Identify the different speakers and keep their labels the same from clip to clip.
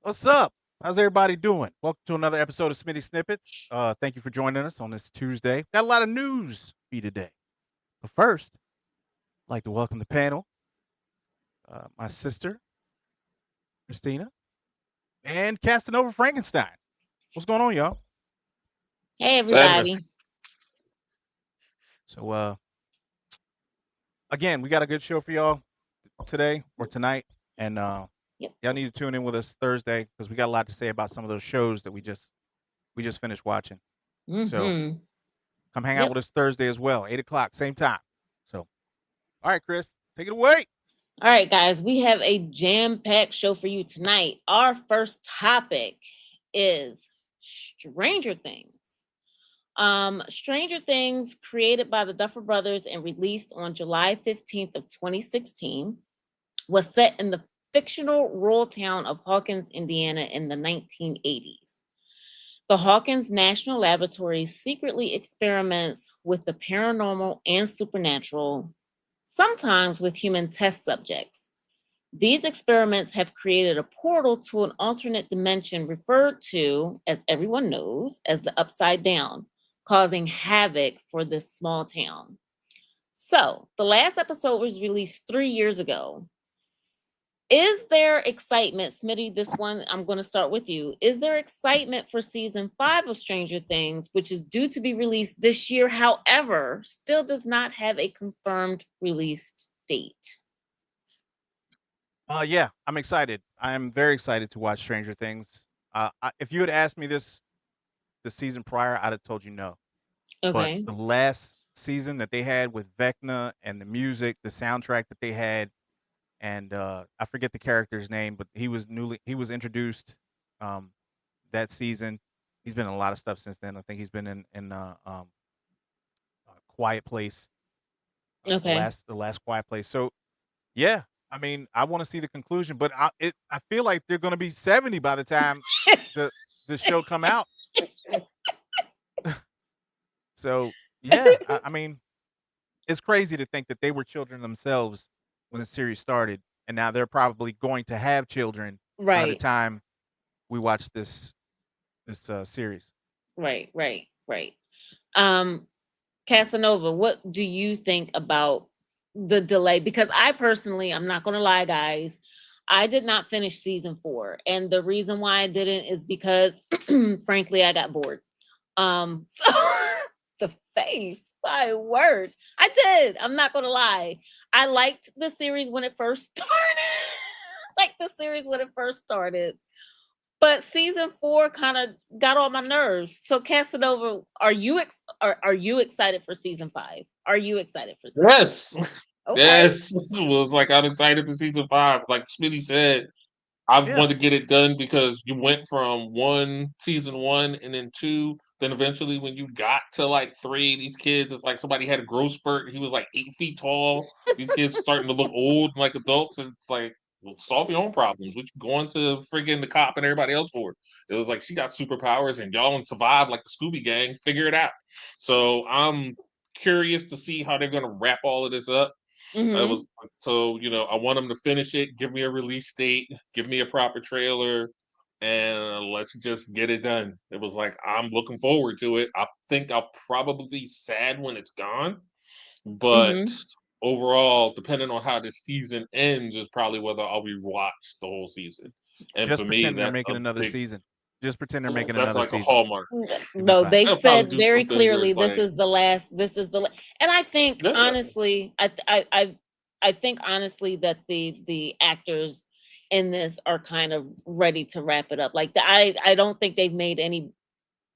Speaker 1: What's up? How's everybody doing? Welcome to another episode of Smitty Snippets. Thank you for joining us on this Tuesday. Got a lot of news for you today. But first, I'd like to welcome the panel, my sister, Christina, and Castanova Frankenstein. What's going on, y'all?
Speaker 2: Hey
Speaker 3: Seven.
Speaker 2: everybody.
Speaker 1: So, again, we got a good show for y'all today or tonight. And
Speaker 2: Yep.
Speaker 1: y'all need to tune in with us Thursday because we got a lot to say about some of those shows that we just finished watching. So
Speaker 2: Mm-hmm.
Speaker 1: come hang out
Speaker 2: Yep.
Speaker 1: with us Thursday as well, 8 o'clock, same time. So, all right, Chris, take it away.
Speaker 2: All right, guys, we have a jam-packed show for you tonight. Our first topic is Stranger Things. Stranger Things, created by the Duffer Brothers and released on July 15th of 2016, was set in the fictional rural town of Hawkins, Indiana in the 1980s. The Hawkins National Laboratory secretly experiments with the paranormal and supernatural, sometimes with human test subjects. These experiments have created a portal to an alternate dimension referred to, as everyone knows, as the Upside Down, causing havoc for this small town. So, the last episode was released 3 years ago. Is there excitement, Smitty? This one, I'm going to start with you. Is there excitement for season 5 of Stranger Things, which is due to be released this year, however, still does not have a confirmed release date?
Speaker 1: Yeah, I'm excited. I'm very excited to watch Stranger Things. If you had asked me this the season prior, I'd have told you no. But
Speaker 2: Okay.
Speaker 1: the last season that they had with Vecna and the music, the soundtrack that they had, and I forget the character's name, but he was introduced um, that season. He's been in a lot of stuff since then. I think he's been in Quiet Place, the
Speaker 2: Okay.
Speaker 1: last Quiet Place. So yeah, I mean, I want to see the conclusion, but I feel like they're going to be 70 by the time the the show come out. So yeah, I mean, it's crazy to think that they were children themselves when the series started, and now they're probably going to have children by the
Speaker 2: Right.
Speaker 1: time we watch this series.
Speaker 2: Right. Um, Casanova, what do you think about the delay? Because I personally, I'm not going to lie, guys, I did not finish season 4, and the reason why I didn't is because, frankly, I got bored. So the face, my word, I did. I'm not going to lie. I liked the series when it first started. Like the series when it first started, but season 4 kind of got on my nerves. So Casanova, are you excited for season 5? Are you excited for season?
Speaker 3: Yes.
Speaker 2: Okay.
Speaker 3: Yes. It was like I'm excited for season 5. Like Smitty said, I
Speaker 1: Yeah,
Speaker 3: want to get it done because you went from season one and then two. Then eventually when you got to like three, these kids, it's like somebody had a growth spurt. He was like 8 feet tall. These kids starting to look old and like adults. And it's like, well, solve your own problems. What you going to friggin' the cop and everybody else for? It was like she got superpowers and y'all and survive like the Scooby Gang. Figure it out. So I'm curious to see how they're gonna wrap all of this up. I
Speaker 2: Mm-hmm.
Speaker 3: was so I want them to finish it, give me a release date, give me a proper trailer, and let's just get it done. It was like I'm looking forward to it. I think I'll probably be sad when it's gone, but
Speaker 2: Mm-hmm.
Speaker 3: overall, depending on how this season ends, is probably whether I'll rewatch the whole season. And for
Speaker 1: just
Speaker 3: me,
Speaker 1: pretend they're
Speaker 3: that's
Speaker 1: making
Speaker 3: a
Speaker 1: another
Speaker 3: big
Speaker 1: season. Just pretend they're making
Speaker 3: that's
Speaker 1: another
Speaker 3: like a
Speaker 1: season.
Speaker 3: hallmark.
Speaker 1: You'll be
Speaker 2: No,
Speaker 1: fine.
Speaker 2: they've
Speaker 3: They'll probably
Speaker 2: said
Speaker 3: do
Speaker 2: very
Speaker 3: something where
Speaker 2: clearly
Speaker 3: it's
Speaker 2: this
Speaker 3: like,
Speaker 2: is the last. This is the and I think
Speaker 3: yeah,
Speaker 2: honestly, I think honestly that the actors in this are kind of ready to wrap it up. Like I don't think they've made any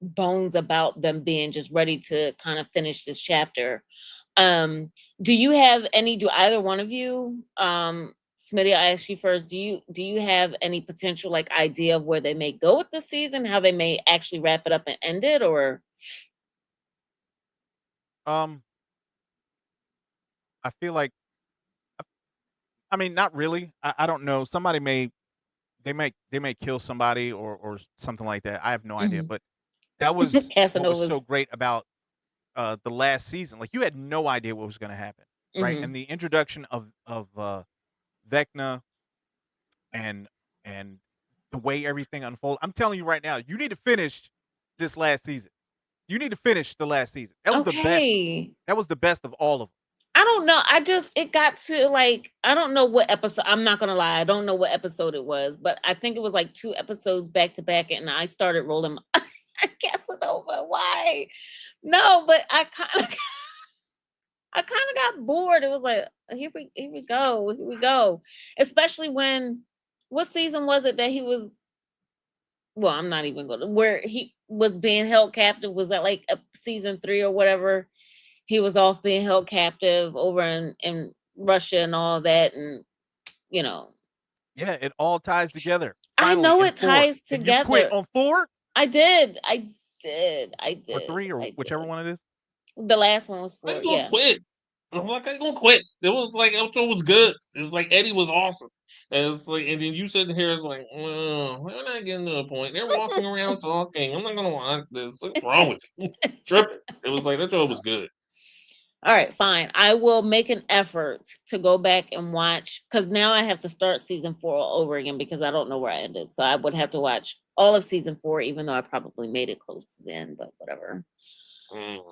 Speaker 2: bones about them being just ready to kind of finish this chapter. Um, do you have any? Do either one of you, Smitty? I ask you first. Do you have any potential like idea of where they may go with the season? How they may actually wrap it up and end it, or
Speaker 1: Um, I feel like, I mean, not really. I don't know. Somebody may they may kill somebody or something like that. I have no idea.
Speaker 2: Mhm.
Speaker 1: But that was what was
Speaker 2: Casanova's?
Speaker 1: so great about the last season. Like you had no idea what was going to happen, right?
Speaker 2: Hmm.
Speaker 1: And the introduction of Vecna and and the way everything unfolded. I'm telling you right now, you need to finish this last season. You need to finish the last season. That was the best.
Speaker 2: Okay.
Speaker 1: That was the best of all of them.
Speaker 2: I don't know. It got to like, I don't know what episode. I'm not gonna lie. I don't know what episode it was, but I think it was like 2 episodes back to back, and I started rolling. Casanova. Why? No, but I kind of got bored. It was like, here we go. Especially when, what season was it that he was? Well, I'm not even going to, where he was being held captive. Was that like season 3 or whatever? He was off being held captive over in Russia and all that, and you know.
Speaker 1: Yeah, it all ties together.
Speaker 2: I
Speaker 1: Finally,
Speaker 2: know
Speaker 1: in
Speaker 2: it
Speaker 1: 4.
Speaker 2: ties
Speaker 1: And you quit
Speaker 2: together.
Speaker 1: on 4
Speaker 2: I did.
Speaker 1: or 3 or whichever one it is.
Speaker 2: The last one was
Speaker 3: I
Speaker 2: 4.
Speaker 3: ain't gonna
Speaker 2: Yeah.
Speaker 3: quit. I'm like, I ain't gonna quit. It was like Elton was good. It's like Eddie was awesome. And it's like, and then you sitting here, it's like, we're not getting to a point. They're walking around talking. I'm not gonna watch this. What's wrong with you? Tripping. It was like that show was good.
Speaker 2: All right, fine. I will make an effort to go back and watch, because now I have to start season 4 all over again because I don't know where I ended. So I would have to watch all of season 4, even though I probably made it close to the end, but whatever.
Speaker 3: Mm.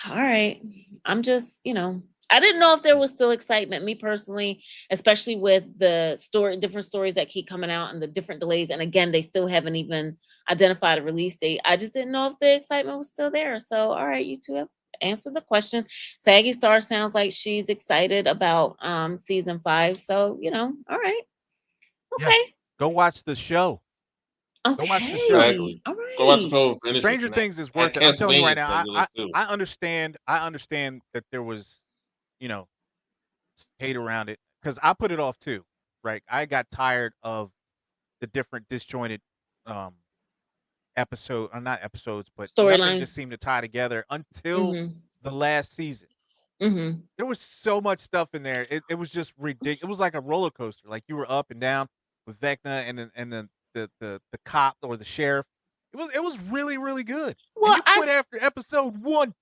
Speaker 2: All right. I'm just, I didn't know if there was still excitement, me personally, especially with the different stories that keep coming out and the different delays. And again, they still haven't even identified a release date. I just didn't know if the excitement was still there. So, all right, you two have answered the question. Saggy Star sounds like she's excited about season 5. So, all right.
Speaker 1: Yeah.
Speaker 2: Okay.
Speaker 1: Go watch the show. Go watch the show.
Speaker 3: Exactly.
Speaker 2: All
Speaker 3: Go watch the
Speaker 2: right.
Speaker 3: show. Finish
Speaker 1: Stranger
Speaker 3: it.
Speaker 1: Things is worth it. I'm telling you right now. I understand. I understand that there was, hate around it because I put it off too. Right. I got tired of the different disjointed um not episodes, but nothing just
Speaker 2: Storylines.
Speaker 1: seemed to tie together until
Speaker 2: Mm-hmm.
Speaker 1: the last season.
Speaker 2: Mm-hmm.
Speaker 1: There was so much stuff in there. It was just ridiculous. It was like a roller coaster. Like you were up and down with Vecna and then the cop or the sheriff. It was really, really good. And
Speaker 2: Well,
Speaker 1: you quit after episode 1.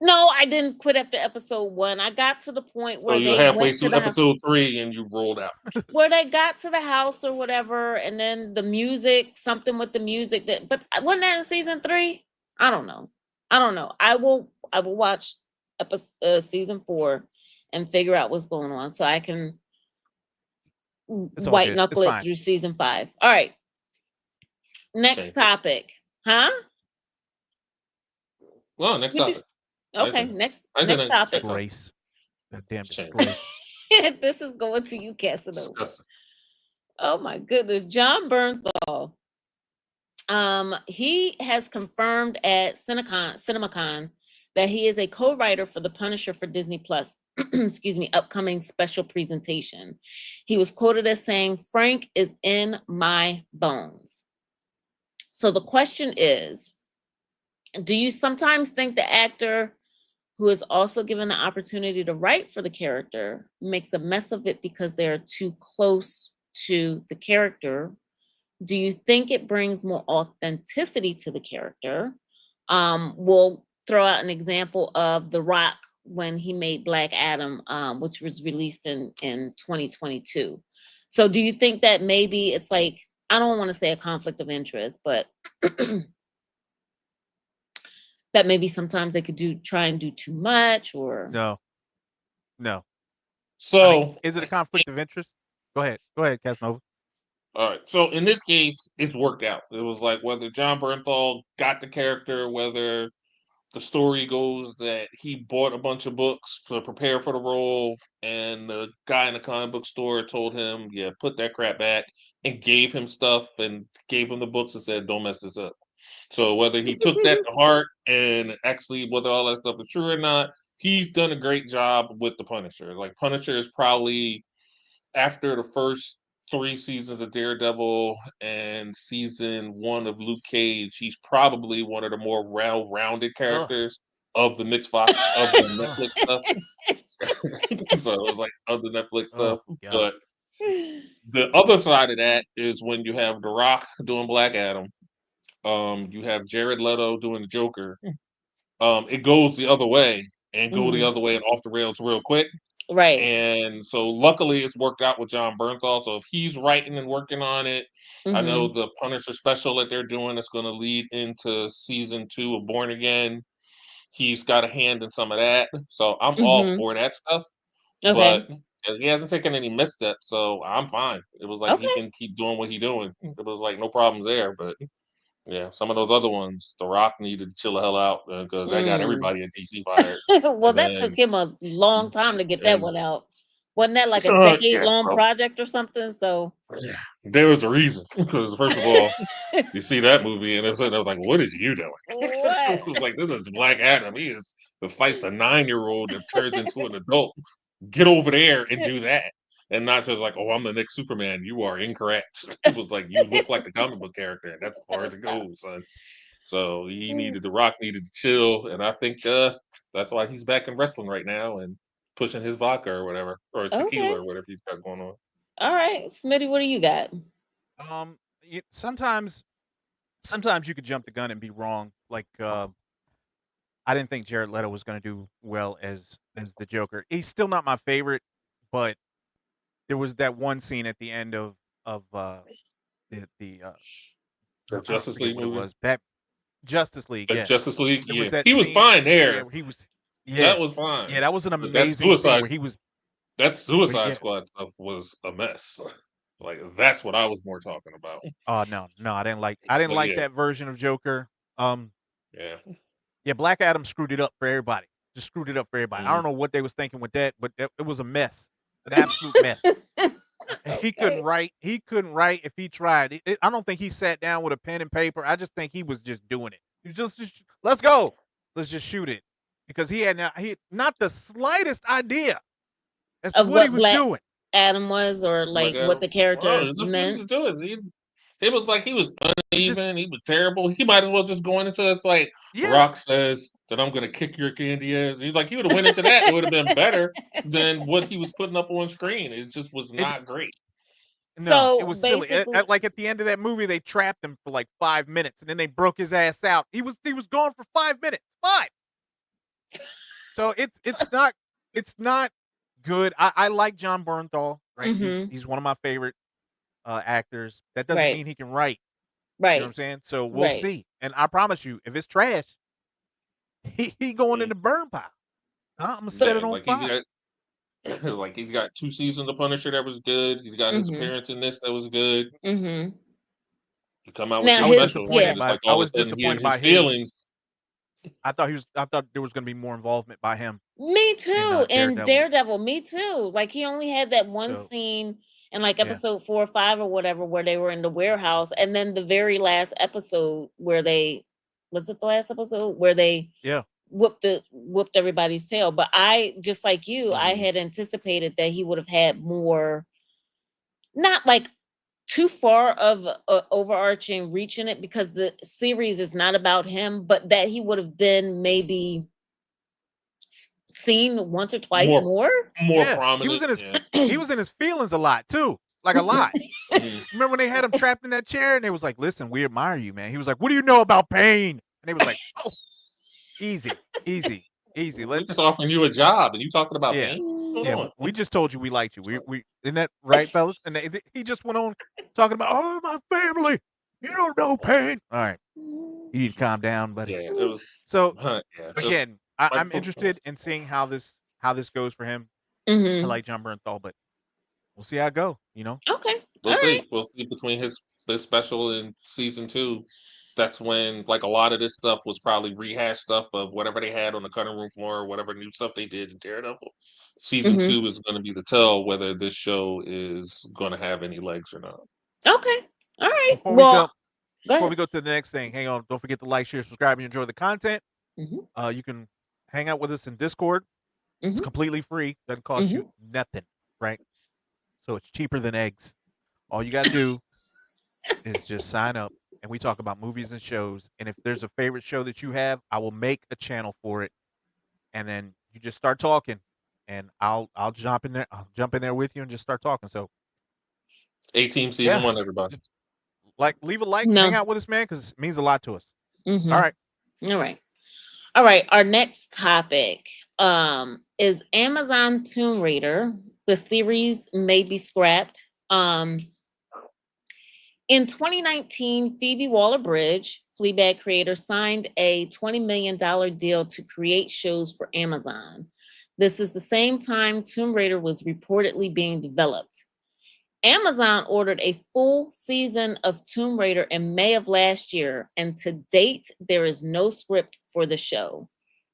Speaker 2: No, I didn't quit after episode 1. I got to the point
Speaker 3: So
Speaker 2: where
Speaker 3: you're
Speaker 2: they
Speaker 3: halfway
Speaker 2: went to
Speaker 3: through
Speaker 2: the house,
Speaker 3: episode 3 and you rolled out.
Speaker 2: where they got to the house or whatever, and then the music, something with the music but wasn't that in season 3? I don't know. I will watch season 4 and figure out what's going on so I can
Speaker 1: It's all
Speaker 2: white
Speaker 1: good.
Speaker 2: knuckle
Speaker 1: It's
Speaker 2: it
Speaker 1: fine.
Speaker 2: through season 5. All right. Next
Speaker 3: Same thing.
Speaker 2: topic. Huh?
Speaker 3: Well, next topic.
Speaker 2: Okay, next topic.
Speaker 1: Disgrace. That damn disgrace.
Speaker 2: This is going to you, Casanova.
Speaker 3: Disgusting.
Speaker 2: Oh my goodness, John Bernthal. He has confirmed at CinemaCon that he is a co-writer for The Punisher for Disney Plus. Excuse me, upcoming special presentation. He was quoted as saying, "Frank is in my bones." So the question is, do you sometimes think the actor who is also given the opportunity to write for the character makes a mess of it because they're too close to the character? Do you think it brings more authenticity to the character? We'll throw out an example of The Rock when he made Black Adam, which was released in 2022. So do you think that maybe it's like, I don't want to say a conflict of interest, but that maybe sometimes they could try and do too much, or
Speaker 1: No.
Speaker 3: So
Speaker 1: is it a conflict of interest? Go ahead, Casanova.
Speaker 3: all right. So in this case, it's worked out. It was like whether John Bernthal got the character, whether the story goes that he bought a bunch of books to prepare for the role, and the guy in the comic book store told him, "Yeah, put that crap back," and gave him stuff and gave him the books and said, "Don't mess this up." So whether he took that to heart and actually whether all that stuff is true or not, he's done a great job with the Punisher. Like Punisher is probably after the first 3 seasons of Daredevil and season 1 of Luke Cage, he's probably one of the more well-rounded characters of the mixed box of the Netflix stuff. So it was like of the Netflix stuff. But the other side of that is when you have The Rock doing Black Adam, you have Jared Leto doing the Joker. It goes the other way and go the other way and off the rails real quick.
Speaker 2: Right.
Speaker 3: And so luckily it's worked out with John Bernthal. So if he's writing and working on it, I know
Speaker 2: Mm-hmm.
Speaker 3: the Punisher special that they're doing is going to lead into season 2 of Born Again. He's got a hand in some of that. So I'm all
Speaker 2: Mm-hmm.
Speaker 3: for that stuff.
Speaker 2: Okay.
Speaker 3: But he hasn't taken any missteps, so I'm fine. It was like he
Speaker 2: Okay.
Speaker 3: can keep doing what he's doing. It was like no problems there. But yeah, some of those other ones, The Rock needed to chill the hell out because that got
Speaker 2: Mm.
Speaker 3: everybody at DC fired.
Speaker 2: Well,
Speaker 3: And
Speaker 2: that took
Speaker 3: then
Speaker 2: him a long time to get that
Speaker 3: and
Speaker 2: one out. Wasn't that like a decade-long
Speaker 3: so
Speaker 2: project or something? So
Speaker 3: yeah, there was a reason. Because first of all, you see that movie, and I was like, "What is you doing?"
Speaker 2: what?
Speaker 3: It was like, "This is Black Adam. He is the fights a 9-year-old that turns into an adult. Get over there and do that." And not just like, "Oh, I'm the next Superman." You are incorrect. It was like you look like the comic book character, and that's as far as it goes, son. So The Rock needed to chill, and I think that's why he's back in wrestling right now and pushing his vodka or whatever, or
Speaker 2: Okay.
Speaker 3: tequila or whatever he's got going on.
Speaker 2: All right, Smitty, what do you got?
Speaker 1: Sometimes you could jump the gun and be wrong. Like I didn't think Jared Leto was going to do well as the Joker. He's still not my favorite, but there was that one scene at the end of the
Speaker 3: The
Speaker 1: I don't
Speaker 3: Justice
Speaker 1: forget
Speaker 3: League
Speaker 1: what it
Speaker 3: movie,
Speaker 1: was. Justice League,
Speaker 3: the
Speaker 1: yes.
Speaker 3: Justice League,
Speaker 1: There was
Speaker 3: yeah,
Speaker 1: that
Speaker 3: he was
Speaker 1: scene,
Speaker 3: fine
Speaker 1: yeah,
Speaker 3: there.
Speaker 1: where he was,
Speaker 3: That
Speaker 1: yeah,
Speaker 3: was fine.
Speaker 1: yeah, that was an
Speaker 3: But that
Speaker 1: amazing scene
Speaker 3: Suicide
Speaker 1: where he was,
Speaker 3: that
Speaker 1: where,
Speaker 3: Suicide
Speaker 1: yeah.
Speaker 3: Squad stuff was a mess. Like that's what I was more talking about.
Speaker 1: Oh no, no, I didn't
Speaker 3: But
Speaker 1: like
Speaker 3: yeah,
Speaker 1: that version of Joker. Um,
Speaker 3: yeah.
Speaker 1: yeah, Black Adam screwed it up for everybody. Just screwed it up for everybody. I
Speaker 3: Mhm.
Speaker 1: don't know what they was thinking with that, but it was a mess, an absolute mess. He couldn't
Speaker 2: Okay.
Speaker 1: write. He couldn't write if he tried. I don't think he sat down with a pen and paper. I just think he was just doing it. He just let's go. Let's just shoot it because he had not the slightest idea as to
Speaker 2: Of
Speaker 1: what he
Speaker 2: what
Speaker 1: was
Speaker 2: Black
Speaker 1: doing.
Speaker 2: Adam was, or
Speaker 3: Black
Speaker 2: like what
Speaker 3: Adam.
Speaker 2: the
Speaker 3: Oh,
Speaker 2: character
Speaker 3: it's just what he
Speaker 2: meant.
Speaker 3: was doing. It was like he was
Speaker 1: It just
Speaker 3: uneven. He was terrible. He might as well just go into it's like
Speaker 1: yeah.
Speaker 3: Rock says that I'm gonna kick your candy ass. He's like he would have went into that. It would have been better than what he was putting up on screen. It just was
Speaker 1: It's
Speaker 3: not great.
Speaker 1: no, it
Speaker 2: So
Speaker 1: was silly.
Speaker 2: basically,
Speaker 1: Like at the end of that movie, they trapped him for like 5 minutes, and then they broke his ass out. He was gone for 5 minutes. Five. So it's not good. I like John Bernthal, right? He's
Speaker 2: mm-hmm,
Speaker 1: he's one of my favorite actors. That doesn't
Speaker 2: right,
Speaker 1: mean he can write. You know what I'm
Speaker 2: right,
Speaker 1: saying? So we'll
Speaker 2: right.
Speaker 1: see. And I promise you, if it's trash, he going in
Speaker 3: Mm.
Speaker 1: the burn pile. I'm gonna
Speaker 2: So,
Speaker 1: set
Speaker 3: Yeah,
Speaker 1: it on
Speaker 3: like he's
Speaker 1: fire.
Speaker 3: got like he's got 2 seasons of Punisher that was good. He's got his
Speaker 2: mm-hmm,
Speaker 3: appearance in this that was good.
Speaker 2: mm-hmm.
Speaker 3: You come out with
Speaker 2: Now
Speaker 3: your
Speaker 1: I was
Speaker 2: his,
Speaker 3: special,
Speaker 1: disappointed
Speaker 2: yeah,
Speaker 3: and it's
Speaker 1: by
Speaker 3: like all of a sudden he
Speaker 1: disappointed
Speaker 3: his
Speaker 1: by his.
Speaker 3: feelings.
Speaker 1: I thought there was going to be more involvement by him
Speaker 2: me
Speaker 1: in
Speaker 2: too. And
Speaker 1: Daredevil.
Speaker 2: Daredevil, me too. Like he only had that one
Speaker 1: So
Speaker 2: scene in like
Speaker 1: yeah,
Speaker 2: episode 4 or 5 or whatever where they were in the warehouse, and then the very last episode where they was it the last episode where they
Speaker 1: yeah.
Speaker 2: whooped everybody's tail. But I just like you, I
Speaker 3: Mhm.
Speaker 2: had anticipated that he would have had more, not like too far of a overarching reach in it because the series is not about him, but that he would have been maybe seen once or twice
Speaker 3: More
Speaker 2: more.
Speaker 3: more
Speaker 1: Yeah, he was
Speaker 3: prominent,
Speaker 1: in his
Speaker 3: yeah.
Speaker 1: he was in his feelings a lot too, like a lot.
Speaker 3: Mhm.
Speaker 1: Remember when they had him trapped in that chair and they was like, "Listen, we admire you, man." He was like, "What do you know about pain?" And they was like, "Oh, easy, easy, easy.
Speaker 3: We're
Speaker 1: Let
Speaker 3: just offering you a job, and you talking about
Speaker 1: yeah,
Speaker 3: pain? What's
Speaker 1: yeah.
Speaker 3: going
Speaker 1: We
Speaker 3: on?
Speaker 1: just told you we liked you. We isn't that right, fellas?" And he just went on talking about, "Oh, my family. You don't know pain." All right, you need to calm down, buddy.
Speaker 3: Yeah, it was,
Speaker 1: So
Speaker 3: yeah, just
Speaker 1: again,
Speaker 3: like
Speaker 1: I'm interested in seeing how this goes for him. I
Speaker 2: Hmm.
Speaker 1: like John Bernthal, but we'll see how it go. You know.
Speaker 2: Okay. All
Speaker 3: we'll
Speaker 2: right.
Speaker 3: see. We'll see between his special in season 2. That's when like a lot of this stuff was probably rehashed stuff of whatever they had on the cutting room floor, or whatever new stuff they did in Daredevil. Season
Speaker 2: Hmm.
Speaker 3: 2 is going to be the tell whether this show is going to have any legs or not.
Speaker 2: Okay. All right.
Speaker 1: Before we
Speaker 2: Well,
Speaker 1: go,
Speaker 2: go
Speaker 1: before
Speaker 2: ahead.
Speaker 1: we go to the next thing, hang on. Don't forget to like, share, subscribe, and enjoy the content.
Speaker 2: Hmm.
Speaker 1: You can hang out with us in Discord. It's
Speaker 2: Hmm.
Speaker 1: completely free. Doesn't cost you
Speaker 2: Hmm.
Speaker 1: nothing, right? So it's cheaper than eggs. All you got to do is just sign up, and we talk about movies and shows. And if there's a favorite show that you have, I will make a channel for it, and then you just start talking, and I'll jump in there. I'll jump in there with you and just start talking. So
Speaker 3: A-Team season
Speaker 1: yeah,
Speaker 3: 1, everybody.
Speaker 1: just leave a like, hang
Speaker 2: No.
Speaker 1: out with us, man, because it means a lot to us. All
Speaker 2: Hmm.
Speaker 1: right.
Speaker 2: All right. All right. Our next topic is Amazon Tomb Raider. The series may be scrapped. In 2019, Phoebe Waller-Bridge, Fleabag creator, signed a $20 million deal to create shows for Amazon. This is the same time Tomb Raider was reportedly being developed. Amazon ordered a full season of Tomb Raider in May of last year, and to date, there is no script for the show.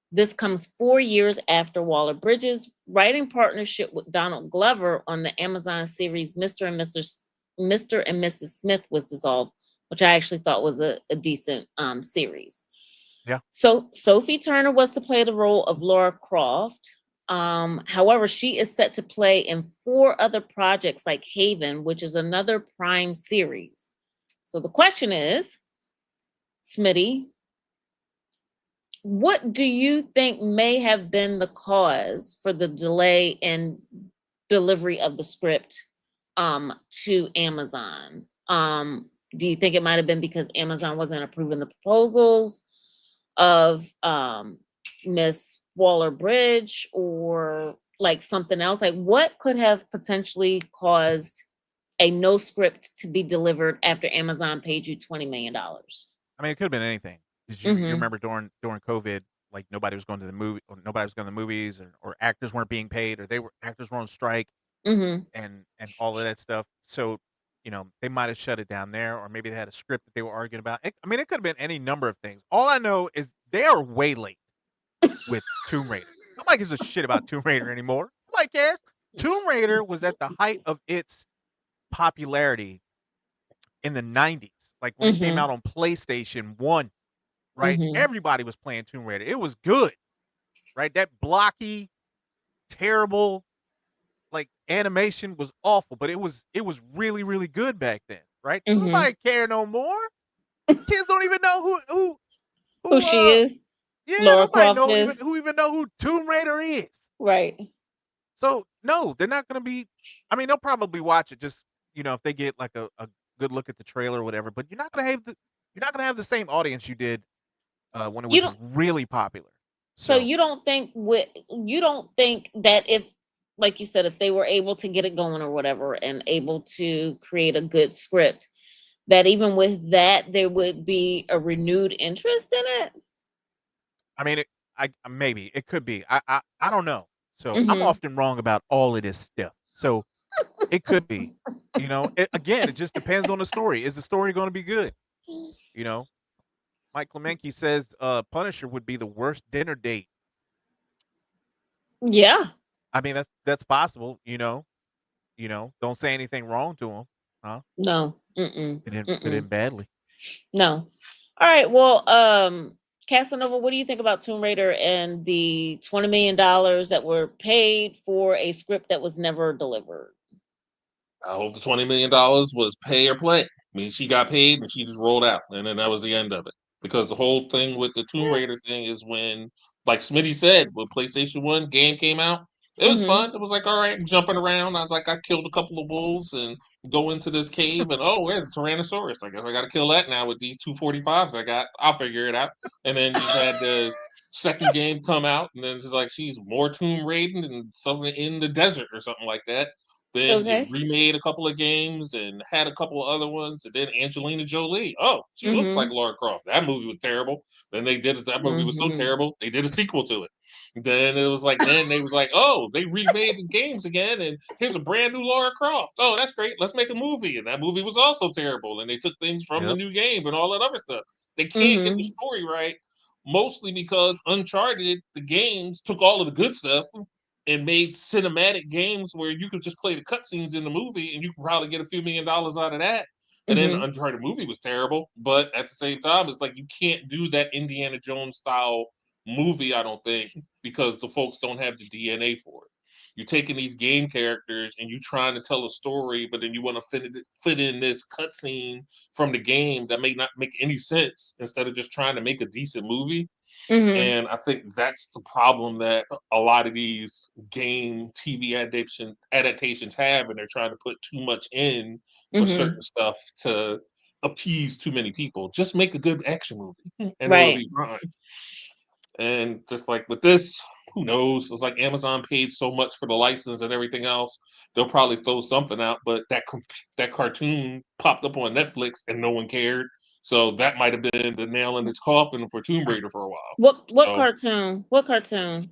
Speaker 2: This comes 4 years after Waller-Bridges' writing partnership with Donald Glover on the Amazon series Mr. and Mrs. Smith was dissolved, which I actually thought was a decent series.
Speaker 1: Yeah.
Speaker 2: So Sophie Turner was to play the role of Laura Croft. However, she is set to play in 4 other projects like Haven, which is another Prime series. So the question is, Smitty, what do you think may have been the cause for the delay in delivery of the script to Amazon? Do you think it might have been because Amazon wasn't approving the proposals of Miss Waller-Bridge, or like something else? Like, what could have potentially caused a no script to be delivered after Amazon paid you $20 million?
Speaker 1: I mean, it could have been anything. Because you
Speaker 2: Mm-hmm.
Speaker 1: remember during COVID, like nobody was going to the movie, or nobody was going to the movies, or actors weren't being paid, or actors were on strike,
Speaker 2: Mm-hmm.
Speaker 1: and all of that stuff. So, they might have shut it down there, or maybe they had a script that they were arguing about. I mean, it could have been any number of things. All I know is they are way late with Tomb Raider. Nobody gives a shit about Tomb Raider anymore. Nobody cares. Tomb Raider was at the height of its popularity in the 90s, like when it came
Speaker 2: Mm-hmm.
Speaker 1: out on PlayStation 1, right?
Speaker 2: Mm-hmm.
Speaker 1: Everybody was playing Tomb Raider. It was good, right? That blocky, terrible, like animation was awful, but it was really, really good back then, right?
Speaker 2: Mm-hmm.
Speaker 1: Nobody care no more. Kids don't even know who
Speaker 2: Who
Speaker 1: who
Speaker 2: she is?
Speaker 1: yeah,
Speaker 2: Laura
Speaker 1: nobody
Speaker 2: Croft
Speaker 1: know
Speaker 2: is?
Speaker 1: even know who Tomb Raider is.
Speaker 2: Right.
Speaker 1: So no, they're not gonna be. I mean, they'll probably watch it just if they get like a good look at the trailer or whatever. But you're not gonna have the same audience you did when it
Speaker 2: You
Speaker 1: was
Speaker 2: don't
Speaker 1: really popular.
Speaker 2: so
Speaker 1: So
Speaker 2: you don't think that if, like you said, if they were able to get it going or whatever and able to create a good script, that even with that there would be a renewed interest in it?
Speaker 1: I mean, maybe it could be. I don't know. So I'm
Speaker 2: Mm-hmm.
Speaker 1: often wrong about all of this stuff. So it could be. Again, it just depends on the story. Is the story going to be good? You know, Mike Clemenke says Punisher would be the worst dinner date.
Speaker 2: Yeah.
Speaker 1: I mean, that's possible. Don't say anything wrong to him, huh?
Speaker 2: No. Mm-mm.
Speaker 1: Fit in
Speaker 2: Mm-mm.
Speaker 1: badly.
Speaker 2: No. All right. Well, Casanova, what do you think about Tomb Raider and the $20 million that were paid for a script that was never delivered?
Speaker 3: I hope the $20 million was pay or play. I mean, she got paid and she just rolled out, and then that was the end of it. Because the whole thing with the Tomb
Speaker 2: Yeah.
Speaker 3: Raider thing is when, like Smitty said, when PlayStation 1 game came out, it was
Speaker 2: Mm-hmm.
Speaker 3: fun. It was like, all right, jumping around. I was like, I killed a couple of wolves and go into this cave, and oh, where's a Tyrannosaurus? I guess I got to kill that now with these 245s I got. I'll figure it out. And then you had the second game come out, and then it's like she's more Tomb Raiding and something in the desert or something like that. Then you
Speaker 2: Okay.
Speaker 3: remade a couple of games and had a couple of other ones. And then Angelina Jolie. Oh, she looks like
Speaker 2: Mm-hmm.
Speaker 3: Lara Croft. That movie was terrible. Then they did it. That movie was so
Speaker 2: Mm-hmm.
Speaker 3: terrible. They did a sequel to it. Then it was like, then they was like, oh, they remade the games again. And here's a brand new Lara Croft. Oh, that's great. Let's make a movie. And that movie was also terrible. And they took things from the
Speaker 1: Yep.
Speaker 3: new game and all that other stuff. They can't get the
Speaker 2: Mm-hmm.
Speaker 3: story right. Mostly because Uncharted, the games, took all of the good stuff and made cinematic games where you could just play the cutscenes in the movie and you could probably get a few $1 million out of that. And then the
Speaker 2: Mm-hmm.
Speaker 3: Uncharted movie was terrible, but at the same time, it's like you can't do that Indiana Jones style movie, I don't think, because the folks don't have the DNA for it. You're taking these game characters and you're trying to tell a story, but then you want to fit in this cutscene from the game that may not make any sense instead of just trying to make a decent movie.
Speaker 2: Mm-hmm.
Speaker 3: And I think that's the problem that a lot of these game TV adaptations have, and they're trying to put too much in for
Speaker 2: Mm-hmm.
Speaker 3: certain stuff to appease too many people. Just make a good action movie, and it'll
Speaker 2: Right.
Speaker 3: be fine. And just like with this, who knows? It's like Amazon paid so much for the license and everything else. They'll probably throw something out, but that cartoon popped up on Netflix and no one cared. So that might have been the nail in its coffin for Tomb Raider for a while.
Speaker 2: What
Speaker 3: So,
Speaker 2: cartoon? What cartoon?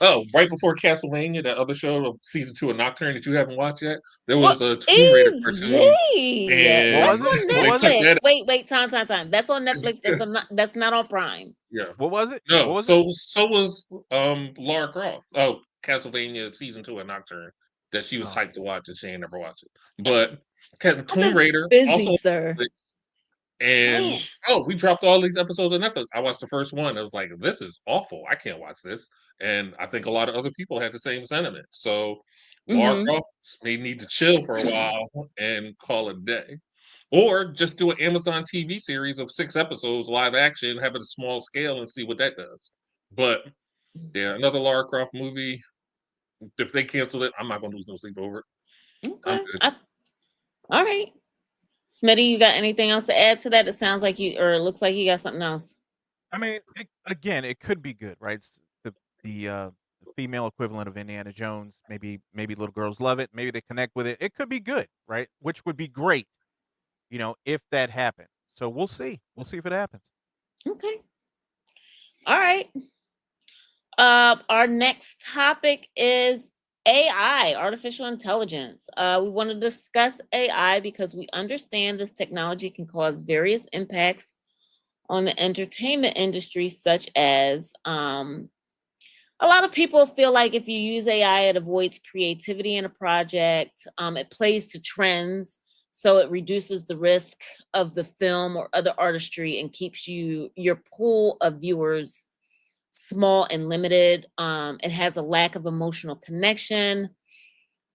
Speaker 3: oh, right before Castlevania, that other show of season 2 of Nocturne that you haven't watched yet, there
Speaker 2: What
Speaker 3: was a Tomb Raider cartoon,
Speaker 2: easy?
Speaker 1: What
Speaker 2: That's
Speaker 1: was
Speaker 3: and
Speaker 1: it?
Speaker 2: on
Speaker 1: What
Speaker 3: they
Speaker 1: was
Speaker 3: took
Speaker 1: it?
Speaker 2: Netflix.
Speaker 3: that.
Speaker 2: Wait, time. That's on Netflix. That's not on Prime.
Speaker 3: Yeah.
Speaker 1: What was it? What
Speaker 3: No,
Speaker 1: was it?
Speaker 3: so was Lara Croft. Oh, Castlevania season 2 of Nocturne that she was
Speaker 1: Oh,
Speaker 3: hyped to watch and she ain't never watched it. But
Speaker 2: I've
Speaker 3: Tomb
Speaker 2: been
Speaker 3: Raider
Speaker 2: busy,
Speaker 3: also on
Speaker 2: sir.
Speaker 3: Netflix,
Speaker 2: Damn.
Speaker 3: and oh, we dropped all these episodes on Netflix. I watched the first one. I was like, this is awful. I can't watch this. And I think a lot of other people had the same sentiment. So Lara
Speaker 2: Mm-hmm.
Speaker 3: Croft may need to chill for a while and call it a day. Or just do an Amazon TV series of 6 episodes, live action, have it a small scale and see what that does. But yeah, another Lara Croft movie. If they cancel it, I'm not gonna lose no sleep over it. I'm
Speaker 2: Okay.
Speaker 3: good.
Speaker 2: All right. Smitty, you got anything else to add to that? It sounds like it looks like you got something else.
Speaker 1: I mean, again, it could be good, right? It's the female equivalent of Indiana Jones. Maybe little girls love it. Maybe they connect with it. It could be good, right? Which would be great, if that happened. So we'll see. We'll see if it happens.
Speaker 2: Okay. All right. Our next topic is AI, artificial intelligence. We want to discuss AI because we understand this technology can cause various impacts on the entertainment industry, such as a lot of people feel like if you use AI, it avoids creativity in a project. It plays to trends, so it reduces the risk of the film or other artistry and keeps your pool of viewers small and limited. It has a lack of emotional connection.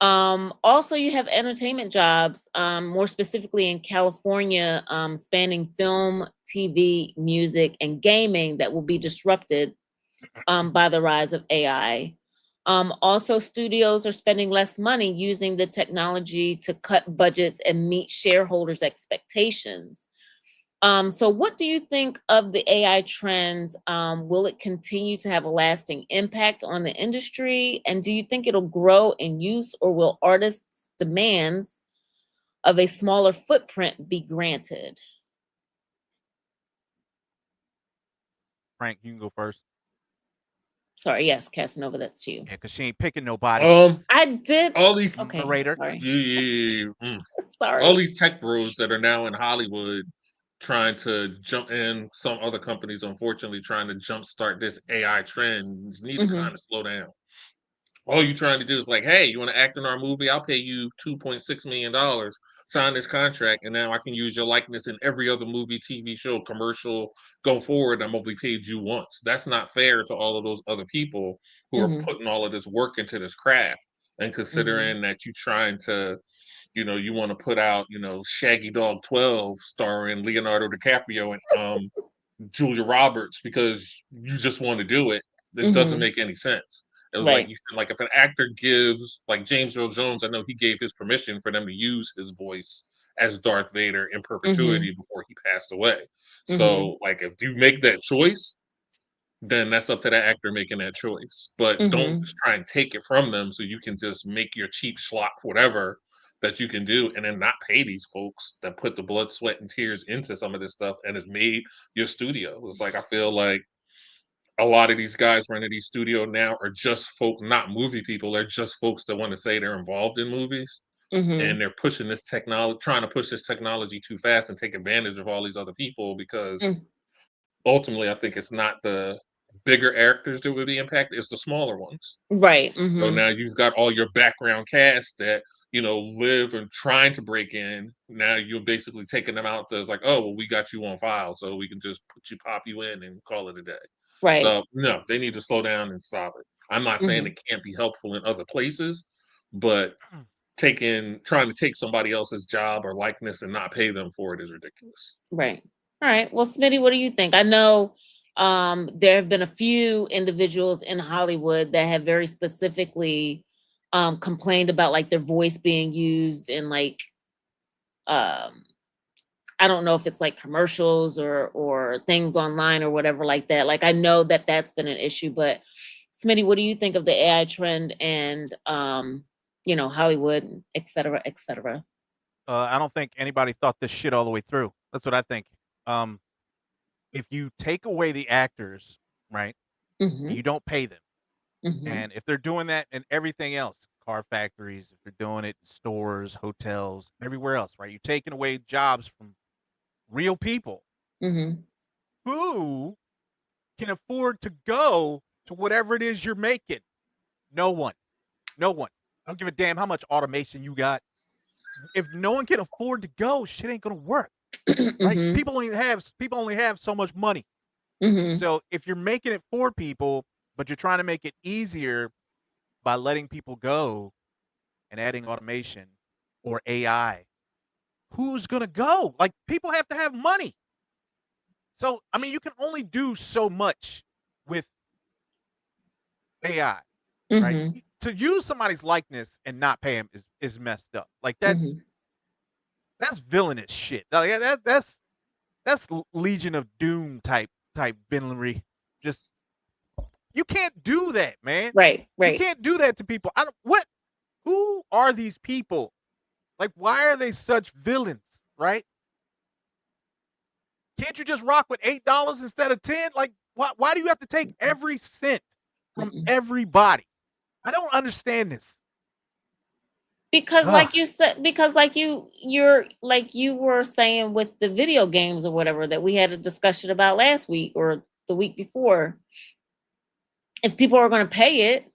Speaker 2: Also, you have entertainment jobs, more specifically in California, spanning film, TV, music, and gaming that will be disrupted by the rise of AI. Also, studios are spending less money using the technology to cut budgets and meet shareholders' expectations. So what do you think of the AI trends? Will it continue to have a lasting impact on the industry? And do you think it'll grow in use, or will artists' demands of a smaller footprint be granted?
Speaker 1: Frank, you can go first.
Speaker 2: Sorry, yes, Casanova, that's to you.
Speaker 1: Yeah, because she ain't picking nobody.
Speaker 2: I did.
Speaker 3: All these
Speaker 2: Okay,
Speaker 1: Narrator.
Speaker 2: sorry.
Speaker 3: all
Speaker 2: Sorry.
Speaker 3: these tech bros that are now in Hollywood trying to jump in, some other companies unfortunately trying to jumpstart this AI trend need to kind
Speaker 2: Hmm.
Speaker 3: of slow down. All you trying to do is like, hey, you want to act in our movie? I'll pay you $2.6 million. Sign this contract, and now I can use your likeness in every other movie, TV show, commercial. Go forward. I'm only paid you once. That's not fair to all of those other people who are
Speaker 2: Hmm.
Speaker 3: putting all of this work into this craft. And
Speaker 2: Hmm.
Speaker 3: considering that you trying to, you want to put out, Shaggy Dog 12 starring Leonardo DiCaprio and Julia Roberts because you just want to do it, it doesn't
Speaker 2: Hmm.
Speaker 3: make any sense. It was like
Speaker 2: Right.
Speaker 3: you said, like if an actor gives, like James Earl Jones, I know he gave his permission for them to use his voice as Darth Vader in
Speaker 2: Hmm.
Speaker 3: perpetuity before he passed away.
Speaker 2: Hmm.
Speaker 3: So like if you make that choice, then that's up to that actor making that choice. But don't
Speaker 2: Hmm.
Speaker 3: just try and take it from them so you can just make your cheap schlock whatever that you can do and then not pay these folks that put the blood, sweat, and tears into some of this stuff and has made your studio. It's like I feel like a lot of these guys running these studio now are just folks, not movie people. They're just folks that want to say they're involved in movies.
Speaker 2: Hmm.
Speaker 3: And they're pushing this technology, trying to push this technology too fast and take advantage of all these other people because ultimately, I think it's not the bigger actors that would be impacted; it's the smaller ones.
Speaker 2: Right.
Speaker 3: So
Speaker 2: Hmm.
Speaker 3: now you've got all your background cast that live and trying to break in. Now you're basically taking them out. As like, oh well, we got you on file, so we can just pop you in and call it a day.
Speaker 2: Right.
Speaker 3: So no, they need to slow down and stop it. I'm not saying
Speaker 2: Hmm.
Speaker 3: it can't be helpful in other places, but trying to take somebody else's job or likeness and not pay them for it is ridiculous.
Speaker 2: Right. All right. Well, Smitty, what do you think? I know there have been a few individuals in Hollywood that have very specifically complained about like their voice being used in like um, I don't know if it's like commercials or things online or whatever like that. Like I know that that's been an issue, but Smitty, what do you think of the AI trend and Hollywood, et cetera, et cetera?
Speaker 1: I don't think anybody thought this shit all the way through. That's what I think. Um, if you take away the actors, right,
Speaker 2: Mm-hmm.
Speaker 1: and you don't pay them,
Speaker 2: Mm-hmm.
Speaker 1: and if they're doing that and everything else, car factories, if they're doing it in stores, hotels, everywhere else, right, you're taking away jobs from real people
Speaker 2: Mm-hmm.
Speaker 1: who can afford to go to whatever it is you're making. No one. No one. I don't give a damn how much automation you got. If no one can afford to go, shit ain't gonna work. Right?
Speaker 2: Mm-hmm.
Speaker 1: People only have so much money.
Speaker 2: Mm-hmm.
Speaker 1: So if you're making it for people, but you're trying to make it easier by letting people go and adding automation or AI, who's gonna go? Like people have to have money. So I mean, you can only do so much with AI, right?
Speaker 2: Mm-hmm.
Speaker 1: To use somebody's likeness and not pay him is messed up. Like
Speaker 2: Mm-hmm.
Speaker 1: that's villainous shit. Like, that's Legion of Doom type villainy. Just you can't do that, man.
Speaker 2: Right,
Speaker 1: You
Speaker 2: right.
Speaker 1: can't do that to people. I don't what who are these people? Like why are they such villains, right? Can't you just rock with $8 instead of 10? Like why do you have to take every cent from
Speaker 2: Mm-mm.
Speaker 1: everybody? I don't understand this.
Speaker 2: Because
Speaker 1: Ugh.
Speaker 2: like you said, because you're like you were saying with the video games or whatever that we had a discussion about last week or the week before, if people are going to pay it,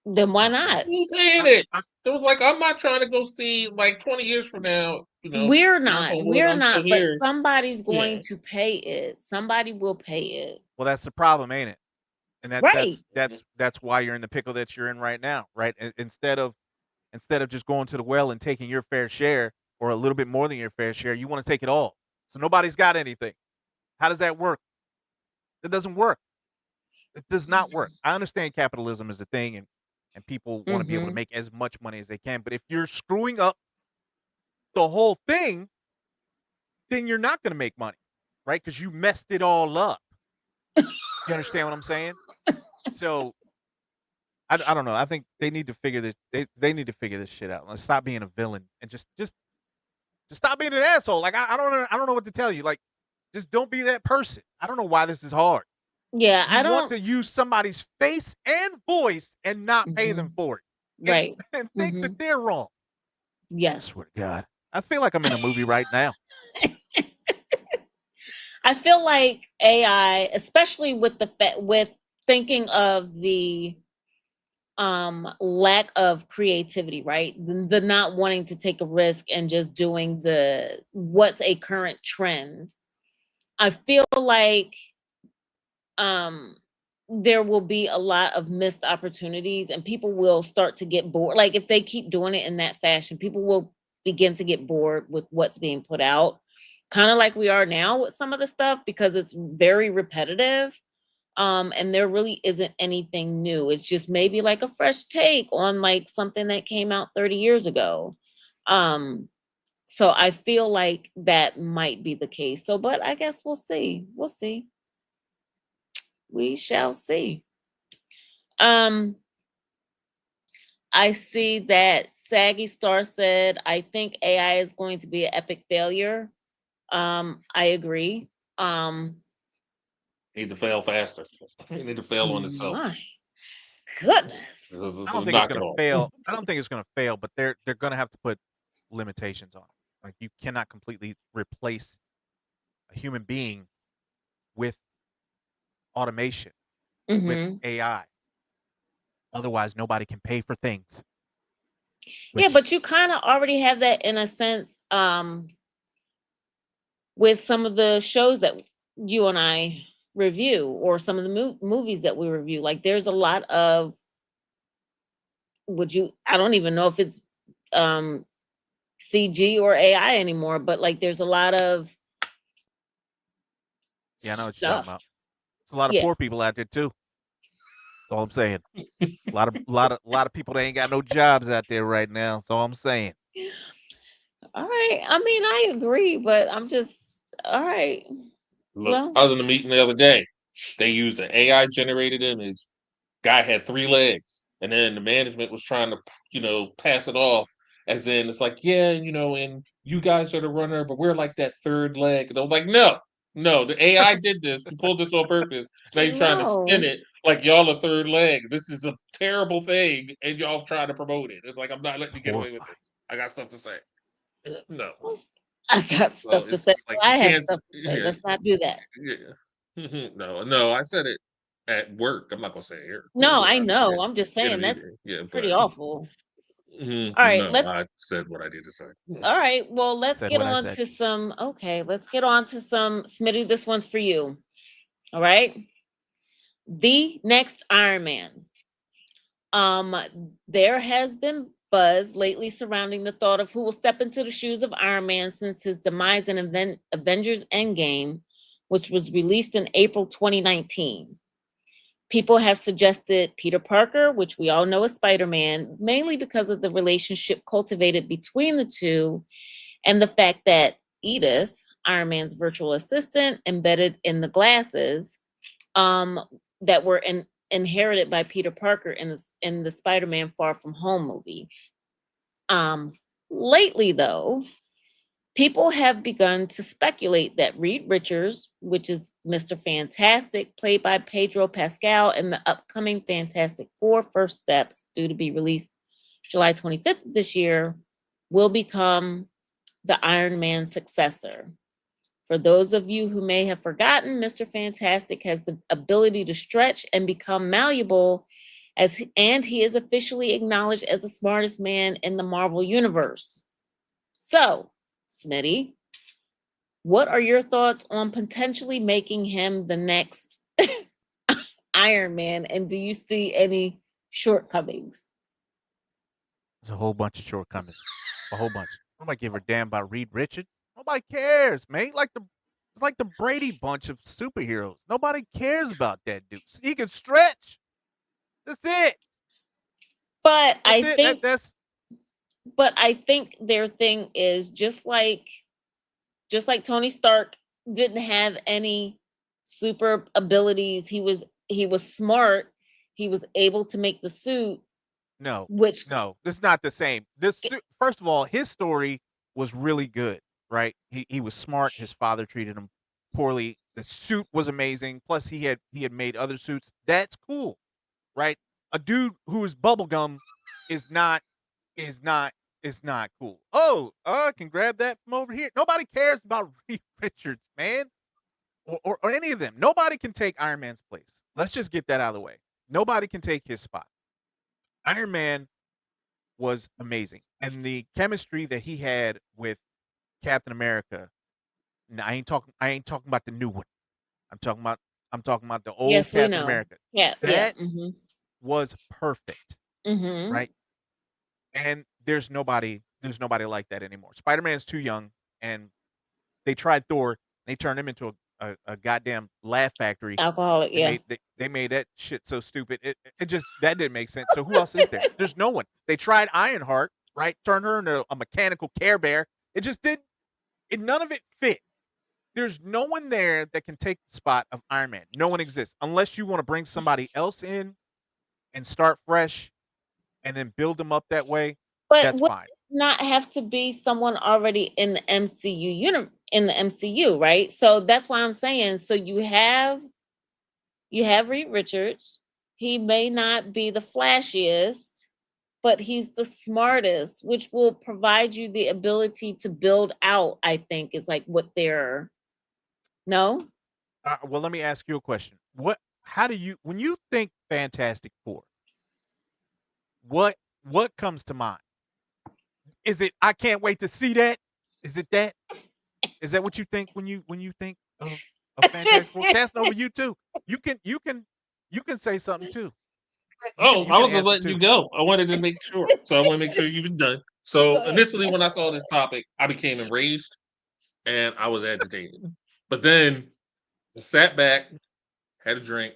Speaker 2: then why
Speaker 1: Oh, man.
Speaker 2: not?
Speaker 3: Who paid
Speaker 1: I,
Speaker 3: it?
Speaker 1: I,
Speaker 3: It was like, I'm not trying to go see like 20 years from now,
Speaker 2: We're
Speaker 3: knock
Speaker 2: not.
Speaker 3: on wood,
Speaker 2: We're
Speaker 3: I'm still
Speaker 2: not, but
Speaker 3: here.
Speaker 2: somebody's going
Speaker 3: Yeah.
Speaker 2: to pay it. Somebody will pay it.
Speaker 1: well, that's the problem, ain't it? And
Speaker 2: Right.
Speaker 1: that's why you're in the pickle that you're in right now, right? Instead of just going to the well and taking your fair share or a little bit more than your fair share, you want to take it all. So nobody's got anything. How does that work? It doesn't work. It does not work. I understand capitalism is a thing and people want to be able to
Speaker 2: Mm-hmm.
Speaker 1: make as much money as they can, but if you're screwing up the whole thing, then you're not going to make money, right? Because you messed it all up. You understand what I'm saying? So I don't know. I think they need to figure this. They need to figure this shit out. Let's stop being a villain and just stop being an asshole. Like I don't know what to tell you. Like just don't be that person. I don't know why this is hard.
Speaker 2: Yeah,
Speaker 1: You
Speaker 2: I
Speaker 1: want
Speaker 2: don't.
Speaker 1: to use somebody's face and voice and not pay
Speaker 2: Mm-hmm.
Speaker 1: them for it,
Speaker 2: Right.
Speaker 1: and think
Speaker 2: Mm-hmm.
Speaker 1: that they're wrong. I
Speaker 2: Yes.
Speaker 1: swear to God, I feel like I'm in a movie right now.
Speaker 2: I feel like AI, especially with with thinking of the lack of creativity, right? The not wanting to take a risk and just doing the what's a current trend. I feel like um there will be a lot of missed opportunities and people will start to get bored. Like if they keep doing it in that fashion, people will begin to get bored with what's being put out. Kind of like we are now with some of the stuff because it's very repetitive. And there really isn't anything new. It's just maybe like a fresh take on like something that came out 30 years ago. Um so I feel like that might be the case. So but I guess we'll see. We'll see. We shall see. Um, I see that Saggy Star said, I think AI is going to be an epic failure. I agree.
Speaker 3: Need to fail faster. Need to fail on itself.
Speaker 2: My goodness.
Speaker 1: I don't think it's
Speaker 3: Knock it
Speaker 1: gonna
Speaker 3: off.
Speaker 1: fail. I don't think it's gonna fail, but they're gonna have to put limitations on it. Like you cannot completely replace a human being with automation, with
Speaker 2: Hmm.
Speaker 1: AI. Otherwise, nobody can pay for things.
Speaker 2: Yeah,
Speaker 1: Which
Speaker 2: but you kind of already have that in a sense with some of the shows that you and I review or some of the movies that we review. Like there's a lot of I don't even know if it's um CG or AI anymore, but like there's a lot of
Speaker 1: yeah, I know what you're talking
Speaker 2: stuff.
Speaker 1: about. There's a lot of
Speaker 2: Yeah.
Speaker 1: poor people out there too. That's all I'm saying. A lot of people that ain't got no jobs out there right now. That's all I'm saying.
Speaker 2: All right. I mean, I agree, but I'm just all right.
Speaker 3: Look,
Speaker 2: Well,
Speaker 3: I was in a meeting the other day. They used an AI generated image. Guy had 3 legs, and then the management was trying to, pass it off as in it's like, yeah, and you guys are the runner, but we're like that third leg. And I was like, no, no, the AI did this. You pulled this on purpose. Now you're trying to spin
Speaker 2: No.
Speaker 3: it like y'all a third leg. This is a terrible thing, and y'all trying to promote it. It's like I'm not letting you get away with
Speaker 1: Horrifying.
Speaker 3: this. I got stuff to say. No.
Speaker 2: I got
Speaker 3: So
Speaker 2: stuff to
Speaker 3: it's
Speaker 2: say.
Speaker 3: just like
Speaker 2: Well,
Speaker 3: you
Speaker 2: I have
Speaker 3: can't.
Speaker 2: stuff to say.
Speaker 3: Yeah,
Speaker 2: Let's not do that.
Speaker 3: yeah. No, no, I said it at work. I'm not gonna say it here.
Speaker 2: No, I
Speaker 3: I said
Speaker 2: know.
Speaker 3: it
Speaker 2: I'm just
Speaker 3: in a
Speaker 2: saying that's
Speaker 3: meeting. Yeah,
Speaker 2: pretty
Speaker 3: but
Speaker 2: awful. All right,
Speaker 3: no,
Speaker 2: let's
Speaker 3: I said what I need to say.
Speaker 2: all right. Well, let's
Speaker 1: Said
Speaker 2: get
Speaker 1: what I
Speaker 2: on
Speaker 1: said.
Speaker 2: to some let's get on to some Smitty. This one's for you. All right. The next Iron Man. Um, there has been buzz lately surrounding the thought of who will step into the shoes of Iron Man since his demise in Avengers Endgame, which was released in April 2019. People have suggested Peter Parker, which we all know as Spider-Man, mainly because of the relationship cultivated between the two and the fact that Edith, Iron Man's virtual assistant, embedded in the glasses, um, that were inherited by Peter Parker in the Spider-Man Far From Home movie. Um, Lately, though, people have begun to speculate that Reed Richards, which is Mr. Fantastic, played by Pedro Pascal in the upcoming Fantastic Four First Steps, due to be released July 25th this year, will become the Iron Man successor. For those of you who may have forgotten, Mr. Fantastic has the ability to stretch and become malleable, and he is officially acknowledged as the smartest man in the Marvel universe. So, Smitty, what are your thoughts on potentially making him the next Iron Man, and do you see any shortcomings?
Speaker 1: There's a whole bunch of shortcomings. A whole bunch. Nobody give a damn about Reed Richards. Nobody cares, man. It's like the Brady Bunch of superheroes. Nobody cares about that dude. He can stretch. That's it.
Speaker 2: But
Speaker 1: That's
Speaker 2: I
Speaker 1: it.
Speaker 2: think
Speaker 1: That's
Speaker 2: but I think their thing is just like Tony Stark didn't have any super abilities. He was smart. He was able to make the suit,
Speaker 1: no,
Speaker 2: which
Speaker 1: no. This is not the same. First of all, his story was really good, right? He was smart. His father treated him poorly. The suit was amazing. Plus, he had made other suits. That's cool, right? A dude who is bubblegum is not is not is not cool. Oh, I can grab that from over here. Nobody cares about Reed Richards, man, or any of them. Nobody can take Iron Man's place. Let's just get that out of the way. Nobody can take his spot. Iron Man was amazing, and the chemistry that he had with Captain America. Now, I ain't talking about the new one. I'm talking about I'm talking about the old
Speaker 2: yes, we
Speaker 1: Captain
Speaker 2: know.
Speaker 1: America.
Speaker 2: Yeah, yeah.
Speaker 1: That was perfect,
Speaker 2: Mm-hmm.
Speaker 1: right? And there's nobody like that anymore. Spider-Man's too young, and they tried Thor. They turned him into a goddamn laugh factory.
Speaker 2: Alcoholic,
Speaker 1: They
Speaker 2: yeah.
Speaker 1: made they made that shit so stupid. It just that didn't make sense. So who else is there? There's no one. They tried Ironheart, right? Turn her into a mechanical Care Bear. It just didn't. None of it fit. There's no one there that can take the spot of Iron Man. No one exists unless you want to bring somebody else in and start fresh and then build them up that way.
Speaker 2: But
Speaker 1: That's
Speaker 2: would
Speaker 1: fine.
Speaker 2: it not have to be someone already in the in the MCU, right? So that's why I'm saying. So you have Reed Richards. He may not be the flashiest, but he's the smartest, which will provide you the ability to build out. I think is like what they're no.
Speaker 1: Well, let me ask you a question. How do you, when you think Fantastic Four, what comes to mind? Is it I can't wait to see that? Is it that? Is that what you think when you think of Fantastic Four? Casanova, you too. You can say something too. You can
Speaker 3: Oh,
Speaker 1: you
Speaker 3: I
Speaker 1: can
Speaker 3: was just
Speaker 1: answer
Speaker 3: letting you
Speaker 1: too.
Speaker 3: go. I wanted to make sure. So I want to make sure you was done.
Speaker 2: Go
Speaker 3: So
Speaker 2: ahead.
Speaker 3: initially, when I saw this topic, I became enraged and I was agitated. But then I sat back, had a drink,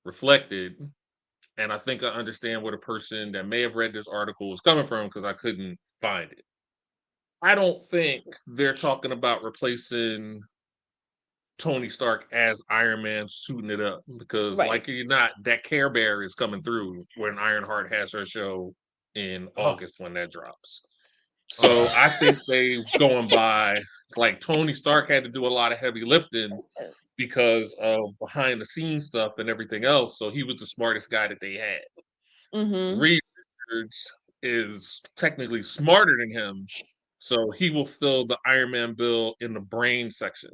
Speaker 3: reflected, and I think I understand where the person that may have read this article was coming from because I couldn't find it. I don't think they're talking about replacing Tony Stark as Iron Man suiting it up because,
Speaker 2: Right.
Speaker 3: like it or not, that Care Bear is coming through when Ironheart has her show in
Speaker 1: Oh,
Speaker 3: August when that drops.
Speaker 1: oh,
Speaker 3: So I think they going by like Tony Stark had to do a lot of heavy lifting because of behind the scenes stuff and everything else. So he was the smartest guy that they had.
Speaker 2: Mm-hmm.
Speaker 3: Reed Richards is technically smarter than him, so he will fill the Iron Man bill in the brain section.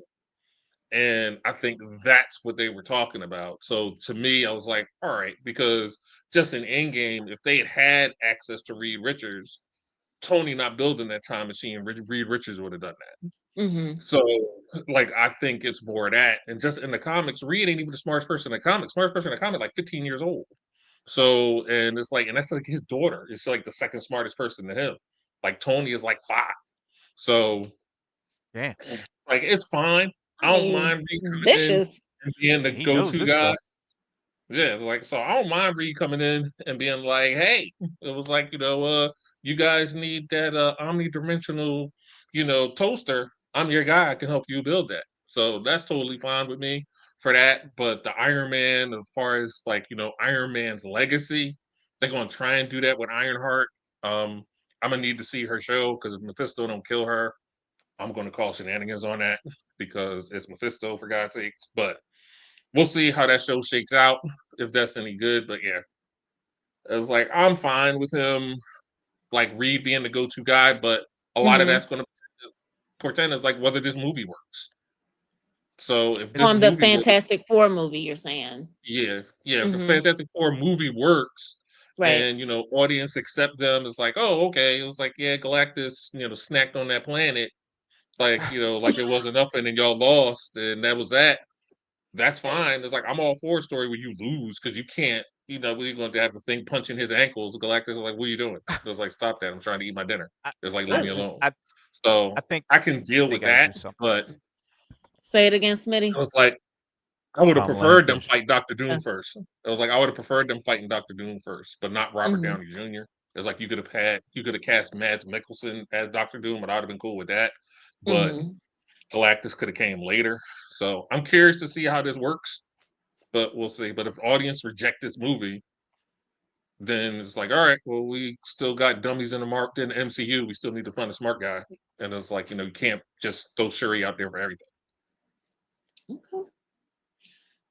Speaker 3: And I think that's what they were talking about. So to me, I was like, all right, because just in Endgame, if they had access to Reed Richards, Tony not building that time machine, Reed Richards would have done that.
Speaker 2: Mm-hmm.
Speaker 3: So, like, I think it's more that. And just in the comics, Reed ain't even the smartest person in the comics. Smartest person in the comic, like 15 years old. So, and it's like, and that's like his daughter. It's like the second smartest person to him. Like Tony is like 5. So,
Speaker 1: damn.
Speaker 3: like, it's fine.
Speaker 2: I
Speaker 3: I don't
Speaker 2: mean,
Speaker 3: mind Reed coming in
Speaker 2: vicious.
Speaker 3: and being the
Speaker 1: He knows
Speaker 3: go-to
Speaker 1: this
Speaker 3: guy.
Speaker 1: stuff.
Speaker 3: Yeah, it's like, so I don't mind Reed coming in and being like, hey, it was like, you guys need that omnidimensional, toaster. I'm your guy. I can help you build that. So that's totally fine with me for that. But the Iron Man, as far as like, Iron Man's legacy, they're gonna try and do that with Ironheart. Um, I'm gonna need to see her show because if Mephisto don't kill her, I'm gonna call shenanigans on that because it's Mephisto for God's sakes. But we'll see how that show shakes out if that's any good. But yeah, it's like I'm fine with him, like Reed being the go-to guy, but a lot of
Speaker 2: Mm-hmm.
Speaker 3: that's going to portend is like whether this movie works. So if this
Speaker 2: On the
Speaker 3: movie works,
Speaker 2: Fantastic Four movie, you're saying.
Speaker 3: yeah, if the
Speaker 2: Mm-hmm.
Speaker 3: Fantastic Four movie works,
Speaker 2: Right.
Speaker 3: and audience accept them, it's like, oh, okay, it was like, yeah, Galactus, snacked on that planet, like like it wasn't nothing, and y'all lost, and that was that. That's fine. It's like I'm all for a story where you lose because you can't. We're going to have the thing punching his ankles. Galactus is like, "What are you doing?" It was like, "Stop that! I'm trying to eat my dinner."
Speaker 1: I,
Speaker 3: It's like, "Leave
Speaker 1: I
Speaker 3: me
Speaker 2: Ugh.
Speaker 3: alone."
Speaker 1: I
Speaker 3: So
Speaker 1: I think
Speaker 3: I can deal
Speaker 1: they
Speaker 3: with
Speaker 1: got to
Speaker 3: that,
Speaker 1: do something
Speaker 3: but
Speaker 1: else.
Speaker 2: Say it again,
Speaker 3: it
Speaker 2: Smitty.
Speaker 3: was like I would
Speaker 1: Oh,
Speaker 3: have
Speaker 1: I'm gonna let him
Speaker 3: preferred them
Speaker 1: finish.
Speaker 3: fight Doctor Doom
Speaker 2: Uh,
Speaker 3: first. It was like I would have preferred them fighting Doctor Doom first, but not Robert
Speaker 2: mm-hmm.
Speaker 3: Downey Jr. It's like you could have cast Mads Mikkelsen as Doctor Doom, and I'd have been cool with that. But
Speaker 2: Mm-hmm.
Speaker 3: Galactus could have came later. So I'm curious to see how this works, but we'll see. But if audience reject this movie, then it's like, all right, well, we still got dummies in the MCU. We still need to find a smart guy, and it's like you can't just throw Shuri out there for everything.
Speaker 2: Okay.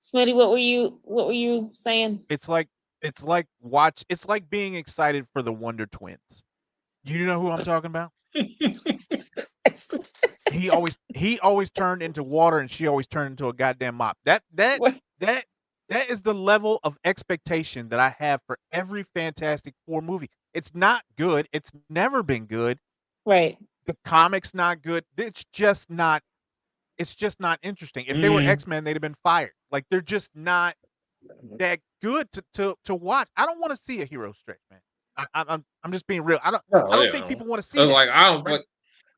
Speaker 2: Smitty, what were you saying?
Speaker 1: It's like it's like being excited for the Wonder Twins. You know who I'm talking about?
Speaker 2: Jesus Christ.
Speaker 1: He always turned into water and she always turned into a goddamn mop.
Speaker 2: Right.
Speaker 1: That that is the level of expectation that I have for every Fantastic Four movie. It's not good. It's never been good.
Speaker 2: Right.
Speaker 1: The comic's not good. It's just not interesting. If they were
Speaker 3: Mm.
Speaker 1: X-Men, they'd have been fired. Like they're just not that good to watch. I don't want to see a hero stretch, man. I'm just being real. I
Speaker 3: Oh
Speaker 1: don't think
Speaker 3: yeah,
Speaker 1: people want to see
Speaker 3: it's
Speaker 1: that,
Speaker 3: like I don't
Speaker 1: right?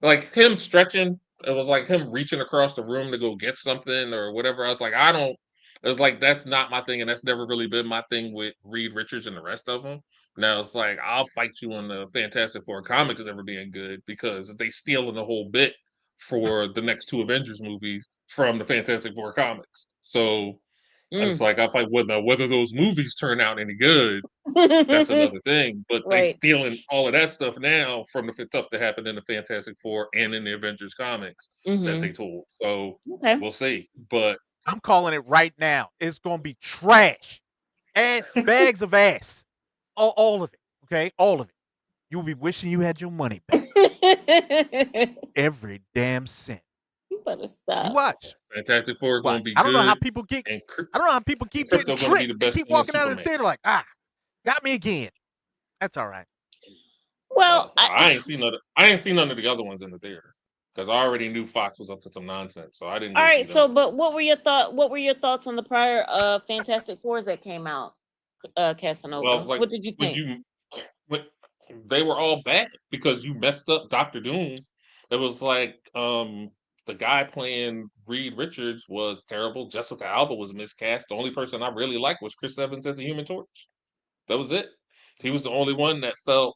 Speaker 3: like him stretching. It was like him reaching across the room to go get something or whatever. I was like, I don't. It's like that's not my thing, and that's never really been my thing with Reed Richards and the rest of them. Now it's like I'll fight you on the Fantastic Four comics never being good because they stealing the whole bit for the next 2 Avengers movies from the Fantastic Four comics. So it's
Speaker 2: Mm.
Speaker 3: like I fight whether those movies turn out any good, that's another thing. But they
Speaker 2: Right.
Speaker 3: stealing all of that stuff now from the stuff that happened in the Fantastic Four and in the Avengers comics that
Speaker 2: Mm-hmm.
Speaker 3: they told. So
Speaker 2: Okay.
Speaker 3: we'll see. But
Speaker 1: I'm calling it right now. It's gonna be trash. Bags of ass. All of it. Okay? All of it. You'll be wishing you had your money back. Every damn cent.
Speaker 2: You better
Speaker 1: You
Speaker 2: stop.
Speaker 1: watch.
Speaker 3: Fantastic Four
Speaker 1: You
Speaker 3: are going
Speaker 1: watch.
Speaker 3: to be
Speaker 1: I don't know how
Speaker 3: good,
Speaker 1: people get
Speaker 3: and
Speaker 1: I don't know how people keep getting
Speaker 3: Crypto going to be
Speaker 1: tricked.
Speaker 3: the
Speaker 1: They
Speaker 3: best
Speaker 1: keep
Speaker 3: thing in
Speaker 1: walking out of the
Speaker 3: Superman.
Speaker 1: theater like, got me again. That's all right.
Speaker 2: Well,
Speaker 3: I ain't seen none of the other ones in the theater because I already knew Fox was up to some nonsense, so I didn't
Speaker 2: all
Speaker 3: go see
Speaker 2: right.
Speaker 3: them.
Speaker 2: So, but what were your thoughts on the prior Fantastic Fours that came out,
Speaker 3: Well,
Speaker 2: Casanova?
Speaker 3: like
Speaker 2: What did you
Speaker 3: when
Speaker 2: think?
Speaker 3: you when they were all bad because you messed up Doctor Doom. It was like the guy playing Reed Richards was terrible. Jessica Alba was miscast. The only person I really liked was Chris Evans as the Human Torch. That was it. He was the only one that felt,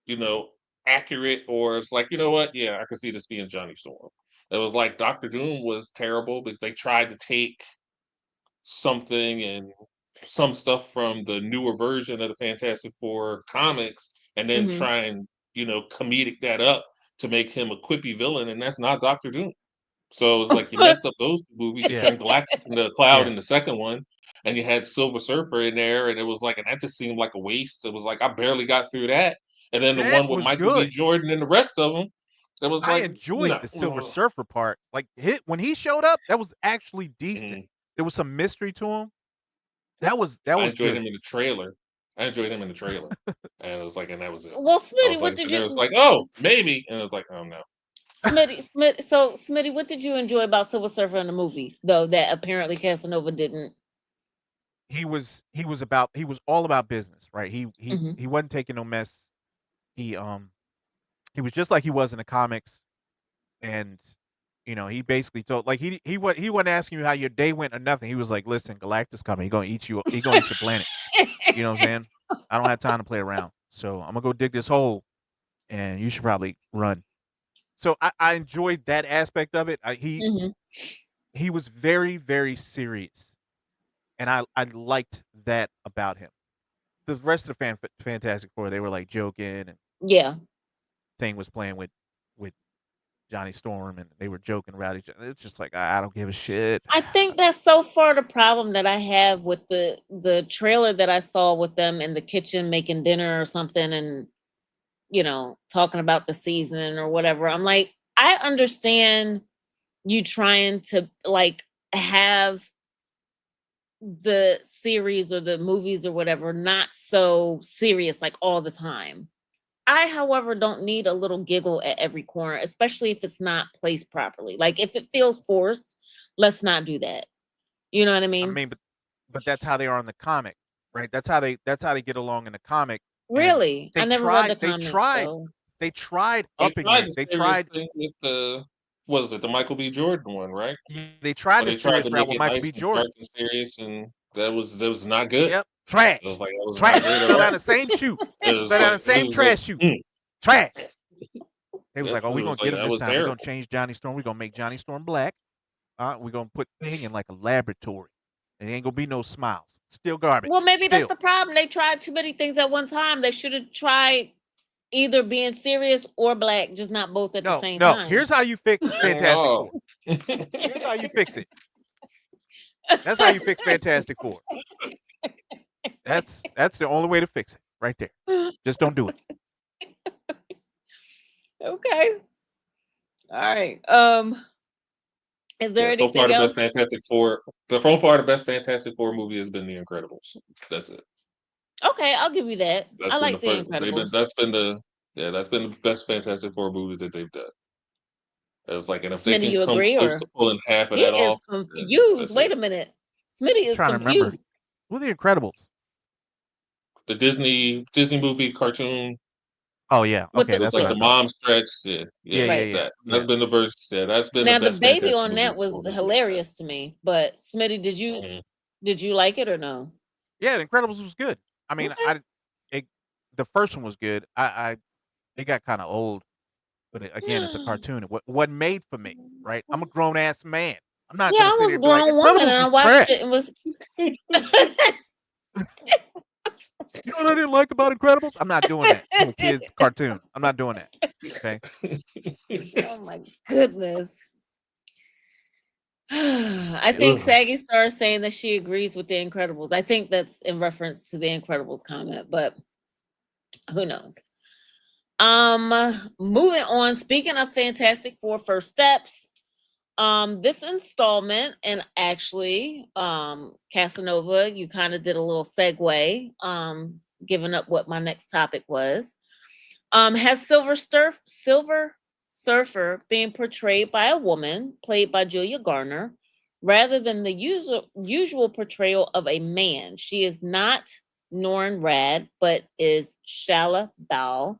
Speaker 3: you know, accurate or it's like, you know what? Yeah, I could see this being Johnny Storm. It was like Doctor Doom was terrible because they tried to take something and some stuff from the newer version of the Fantastic Four comics and then
Speaker 2: Hmm.
Speaker 3: try and, comedic that up to make him a quippy villain, and that's not Doctor Doom. So it's like you messed up those movies. You
Speaker 1: Yeah,
Speaker 3: turned Galactus into a cloud
Speaker 1: yeah.
Speaker 3: in the second one, and you had Silver Surfer in there, and it was like, and that just seemed like a waste. It was like I barely got through that. And then the
Speaker 1: That
Speaker 3: one with
Speaker 1: was
Speaker 3: Michael B.
Speaker 1: good.
Speaker 3: Jordan and the rest of them, it was
Speaker 1: I
Speaker 3: like,
Speaker 1: enjoyed
Speaker 3: no.
Speaker 1: the Silver Surfer part. Like when he showed up, that was actually decent.
Speaker 3: Mhm.
Speaker 1: There was some mystery to him. That
Speaker 3: I
Speaker 1: was
Speaker 3: enjoyed
Speaker 1: good.
Speaker 3: him in the trailer. I enjoyed him in the trailer, and it was like, and that was it.
Speaker 2: Well,
Speaker 3: I
Speaker 2: Smitty,
Speaker 3: was
Speaker 2: what
Speaker 3: like,
Speaker 2: did
Speaker 3: and it was
Speaker 2: you,
Speaker 3: like, oh, maybe, and it was like, oh no.
Speaker 2: Smitty, what did you enjoy about Silver Surfer in the movie, though, that apparently Casanova didn't?
Speaker 1: He was all about business, right?
Speaker 2: Hmm.
Speaker 1: He wasn't taking no mess. He he was just like he was in the comics, and he basically told, like, he wasn't asking you how your day went or nothing. He was like, listen, Galactus coming. He gonna eat you. He gonna eat your planet. You know what I'm saying? I don't have time to play around. So I'm gonna go dig this hole, and you should probably run. So I enjoyed that aspect of it.
Speaker 2: Hmm.
Speaker 1: He was very, very serious, and I liked that about him. The rest of the Fantastic Four, they were like joking, and
Speaker 2: Yeah.
Speaker 1: Thing was playing with Johnny Storm, and they were joking about each other. It's just like I don't give a shit.
Speaker 2: I think that's so far the problem that I have with the trailer that I saw with them in the kitchen making dinner or something, and talking about the season or whatever. I'm like, I understand you trying to like have the series or the movies or whatever not so serious like all the time. I, however, don't need a little giggle at every corner, especially if it's not placed properly. Like if it feels forced, let's not do that. You know what I
Speaker 1: I
Speaker 2: mean?
Speaker 1: mean, but that's how they are in the comic, right? That's how they get along in the comic, and
Speaker 2: Really? I never read the comics, so
Speaker 1: they tried
Speaker 3: They
Speaker 1: upping
Speaker 3: tried
Speaker 1: it.
Speaker 3: the
Speaker 1: They
Speaker 3: serious
Speaker 1: tried
Speaker 3: thing with the what is it, the Michael B. Jordan one, right?
Speaker 1: yeah, they tried
Speaker 3: But
Speaker 1: the
Speaker 3: they tried
Speaker 1: serious
Speaker 3: to
Speaker 1: route
Speaker 3: make
Speaker 1: with
Speaker 3: it
Speaker 1: Michael
Speaker 3: nice
Speaker 1: B.
Speaker 3: and dark
Speaker 1: Jordan.
Speaker 3: and serious, and that was not good.
Speaker 1: Yep,
Speaker 3: It was
Speaker 1: trash,
Speaker 3: like that was not
Speaker 1: trash.
Speaker 3: great at
Speaker 1: Fell down
Speaker 3: all.
Speaker 1: the same chute.
Speaker 3: It was
Speaker 1: Fell down
Speaker 3: like
Speaker 1: the
Speaker 3: it
Speaker 1: same
Speaker 3: was like
Speaker 1: trash chute. Trash. They was
Speaker 3: Yep,
Speaker 1: like, oh,
Speaker 3: it
Speaker 1: we're gonna
Speaker 3: was like
Speaker 1: get him
Speaker 3: that
Speaker 1: this
Speaker 3: was
Speaker 1: time. We're gonna
Speaker 3: terrible.
Speaker 1: change Johnny Storm. We're gonna make Johnny Storm black. We're gonna put Thing in like a laboratory. And ain't gonna be no smiles. Still
Speaker 2: well,
Speaker 1: garbage.
Speaker 2: maybe that's
Speaker 1: Still.
Speaker 2: the problem. They tried too many things at one time. They should have tried either being serious or black, just not both at the
Speaker 1: No,
Speaker 2: same
Speaker 1: no.
Speaker 2: time.
Speaker 1: Here's how you fix Fantastic
Speaker 3: Oh.
Speaker 1: Four. Here's how you fix it. That's how you fix Fantastic Four. That's the only way to fix it, right there. Just don't do it.
Speaker 2: Okay. All right. Is there
Speaker 3: Yeah, so far
Speaker 2: anything
Speaker 3: the best
Speaker 2: else?
Speaker 3: Fantastic Four. So far the best Fantastic Four movie has been The Incredibles. That's it.
Speaker 2: Okay, I'll give you that.
Speaker 3: That's
Speaker 2: I
Speaker 3: been the
Speaker 2: like The
Speaker 3: first. They've been.
Speaker 2: Incredibles.
Speaker 3: That's been the best Fantastic Four movie that they've done. It's like, and if they
Speaker 2: Smitty,
Speaker 3: can
Speaker 2: you
Speaker 3: come
Speaker 2: agree
Speaker 3: close
Speaker 2: or
Speaker 3: to pulling half of
Speaker 2: he
Speaker 3: that
Speaker 2: is
Speaker 3: off, then
Speaker 2: confused.
Speaker 3: that's
Speaker 2: Wait
Speaker 3: it.
Speaker 2: a minute. Smitty
Speaker 1: I'm
Speaker 2: is
Speaker 1: trying to remember.
Speaker 2: confused.
Speaker 1: Who are the Incredibles?
Speaker 3: The Disney movie cartoon.
Speaker 1: Oh yeah.
Speaker 2: With
Speaker 1: Okay,
Speaker 3: It
Speaker 2: the,
Speaker 3: was
Speaker 1: that's what
Speaker 3: like
Speaker 1: I
Speaker 3: the
Speaker 2: the
Speaker 1: thought.
Speaker 3: mom stretch. Yeah,
Speaker 1: Yeah,
Speaker 3: yeah,
Speaker 1: yeah,
Speaker 2: right.
Speaker 1: yeah,
Speaker 3: that. That's
Speaker 1: yeah.
Speaker 3: been the best. Yeah, that's been the
Speaker 2: Now the
Speaker 3: best
Speaker 2: baby
Speaker 3: Fantastic
Speaker 2: on
Speaker 3: movie
Speaker 2: that was
Speaker 3: Four movie like that.
Speaker 2: hilarious to me. But Smitty, did you like it or no?
Speaker 1: Yeah, the Incredibles was good. I mean,
Speaker 2: Okay.
Speaker 1: it, the first one was good. It got kind of old, but again, it's a cartoon. It wasn't made for me, right? I'm a grown ass man. I'm not
Speaker 2: Yeah,
Speaker 1: gonna
Speaker 2: I
Speaker 1: sit
Speaker 2: was
Speaker 1: here
Speaker 2: a
Speaker 1: and be like,
Speaker 2: grown woman and
Speaker 1: Incredibles
Speaker 2: I
Speaker 1: was
Speaker 2: watched it
Speaker 1: trash.
Speaker 2: and was
Speaker 1: You know what I didn't like about Incredibles? I'm not doing that to a kid's cartoon. I'm not doing that. Okay.
Speaker 2: oh my goodness. I think
Speaker 3: Ugh.
Speaker 2: Saggy Star is saying that she agrees with The Incredibles. I think that's in reference to The Incredibles comment, but who knows? Moving on. Speaking of Fantastic Four First Steps, this installment, and actually, Casanova, you kind of did a little segue, giving up what my next topic was. Has Silver Surfer being portrayed by a woman, played by Julia Garner, rather than the usual portrayal of a man. She is not Norrin Rad, but is Shala Bao.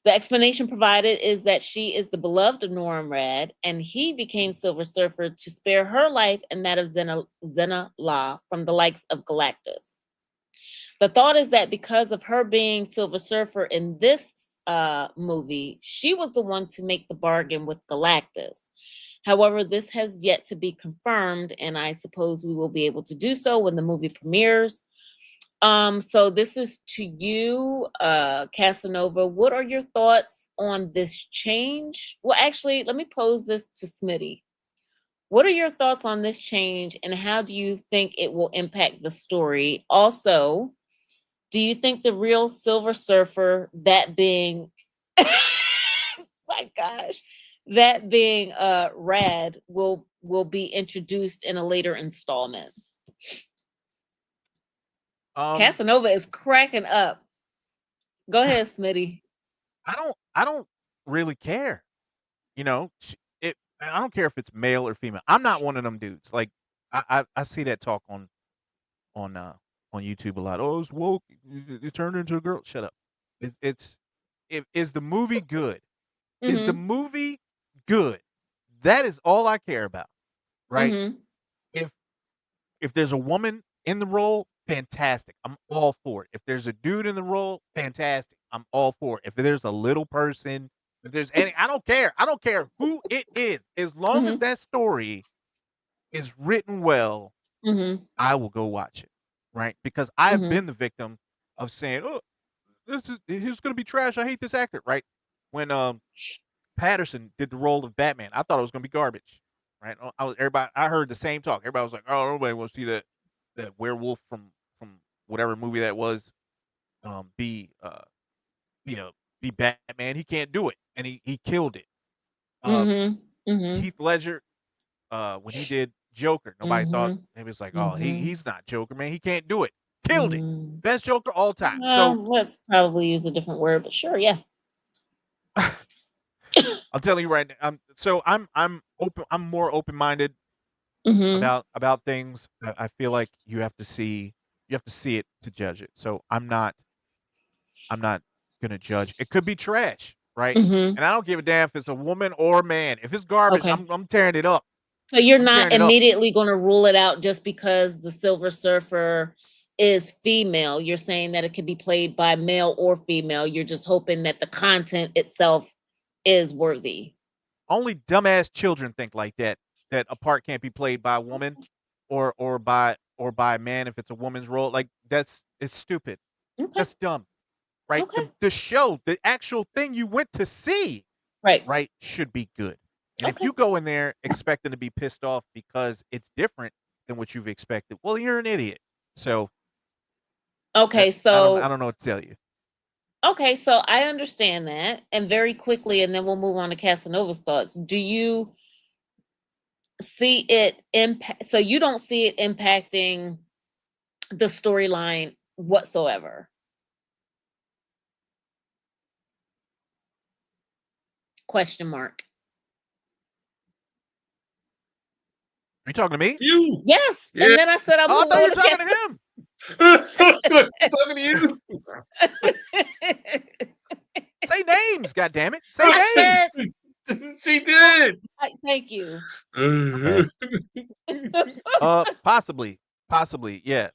Speaker 2: The explanation provided is that she is the beloved of Norrin Rad, and he became Silver Surfer to spare her life and that of Zena La from the likes of Galactus. The thought is that because of her being Silver Surfer in this movie, she was the one to make the bargain with Galactus. However, this has yet to be confirmed, and I suppose we will be able to do so when the movie premieres. So this is to you, Casanova. What are your thoughts on this change? Well, actually, let me pose this to Smitty. What are your thoughts on this change, and how do you think it will impact the story? Also, do you think the real Silver Surfer, that being, my gosh, that being Rad, will be introduced in a later installment?
Speaker 1: Um,
Speaker 2: Casanova is cracking up. Go ahead, Smitty.
Speaker 1: I don't really care. You know, I don't care if it's male or female. I'm not one of them dudes. Like I see that talk on uh on YouTube a lot. Oh, it's woke. You turned into a girl. Shut up. It's is the movie good? Is the
Speaker 2: Mm-hmm.
Speaker 1: movie good? That is all I care about, right?
Speaker 2: Mm-hmm.
Speaker 1: If if there's a woman in the role, fantastic. I'm all for it. If there's a dude in the role, fantastic. I'm all for it. If there's a little person, if there's any, I don't care. I don't care who it is. As long as
Speaker 2: Mm-hmm.
Speaker 1: that story is written well,
Speaker 2: Mm-hmm.
Speaker 1: I will go watch it, right? Because I've
Speaker 2: Mm-hmm.
Speaker 1: been the victim of saying, "Oh, this is he's going to be trash. I hate this actor," right? When Patterson did the role of Batman, I thought it was going to be garbage, right? I heard the same talk. Everybody was like, "Oh, nobody wants to see that werewolf from whatever movie that was be be a be Batman. He can't do it," and he killed it. Uh,
Speaker 2: Mm-hmm. Mm-hmm.
Speaker 1: Heath Ledger, when he did Joker, nobody thought
Speaker 2: Mm-hmm.
Speaker 1: it was like, "Oh,
Speaker 2: Mm-hmm.
Speaker 1: he's not Joker, man. He can't do it." Killed it.
Speaker 2: Mm.
Speaker 1: Best Joker all time. So
Speaker 2: Let's probably use a different word, but sure, yeah.
Speaker 1: I'm telling you right now. I'm open. I'm more open minded
Speaker 2: Mm-hmm.
Speaker 1: about things. I feel like you have to see it to judge it. So I'm not gonna judge. It could be trash, right?
Speaker 2: Mm-hmm.
Speaker 1: And I don't give a damn if it's a woman or a man. If it's garbage,
Speaker 2: Okay.
Speaker 1: I'm tearing it up.
Speaker 2: So you're
Speaker 1: I'm
Speaker 2: not
Speaker 1: tearing it up.
Speaker 2: immediately going to rule it out just because the Silver Surfer is female. You're saying that it could be played by male or female. You're just hoping that the content itself is worthy.
Speaker 1: Only dumbass children think like that. That a part can't be played by a woman or by a man if it's a woman's role. Like that's it's stupid.
Speaker 2: Okay.
Speaker 1: That's dumb, right?
Speaker 2: Okay.
Speaker 1: The show, the actual thing you went to see,
Speaker 2: Right.
Speaker 1: right, should be good. And if
Speaker 2: Okay.
Speaker 1: you go in there expecting to be pissed off because it's different than what you've expected, well, you're an idiot. So
Speaker 2: Okay.
Speaker 1: I
Speaker 2: So
Speaker 1: don't know what to tell you.
Speaker 2: okay. So I understand that, and very quickly, and then we'll move on to Casanova's thoughts. Do you see it impact? So you don't see it impacting the storyline whatsoever? Question mark.
Speaker 1: Are you talking to me?
Speaker 3: You.
Speaker 2: Yes.
Speaker 3: Yeah.
Speaker 2: And then I said I'll
Speaker 1: Oh, I
Speaker 2: move
Speaker 1: thought you
Speaker 2: on
Speaker 1: were
Speaker 2: to
Speaker 1: talking to him.
Speaker 3: Talking to you.
Speaker 1: Say names, God damn it. Say
Speaker 2: I
Speaker 1: names.
Speaker 2: said,
Speaker 3: She did.
Speaker 2: thank you.
Speaker 1: My bad. Possibly, yeah,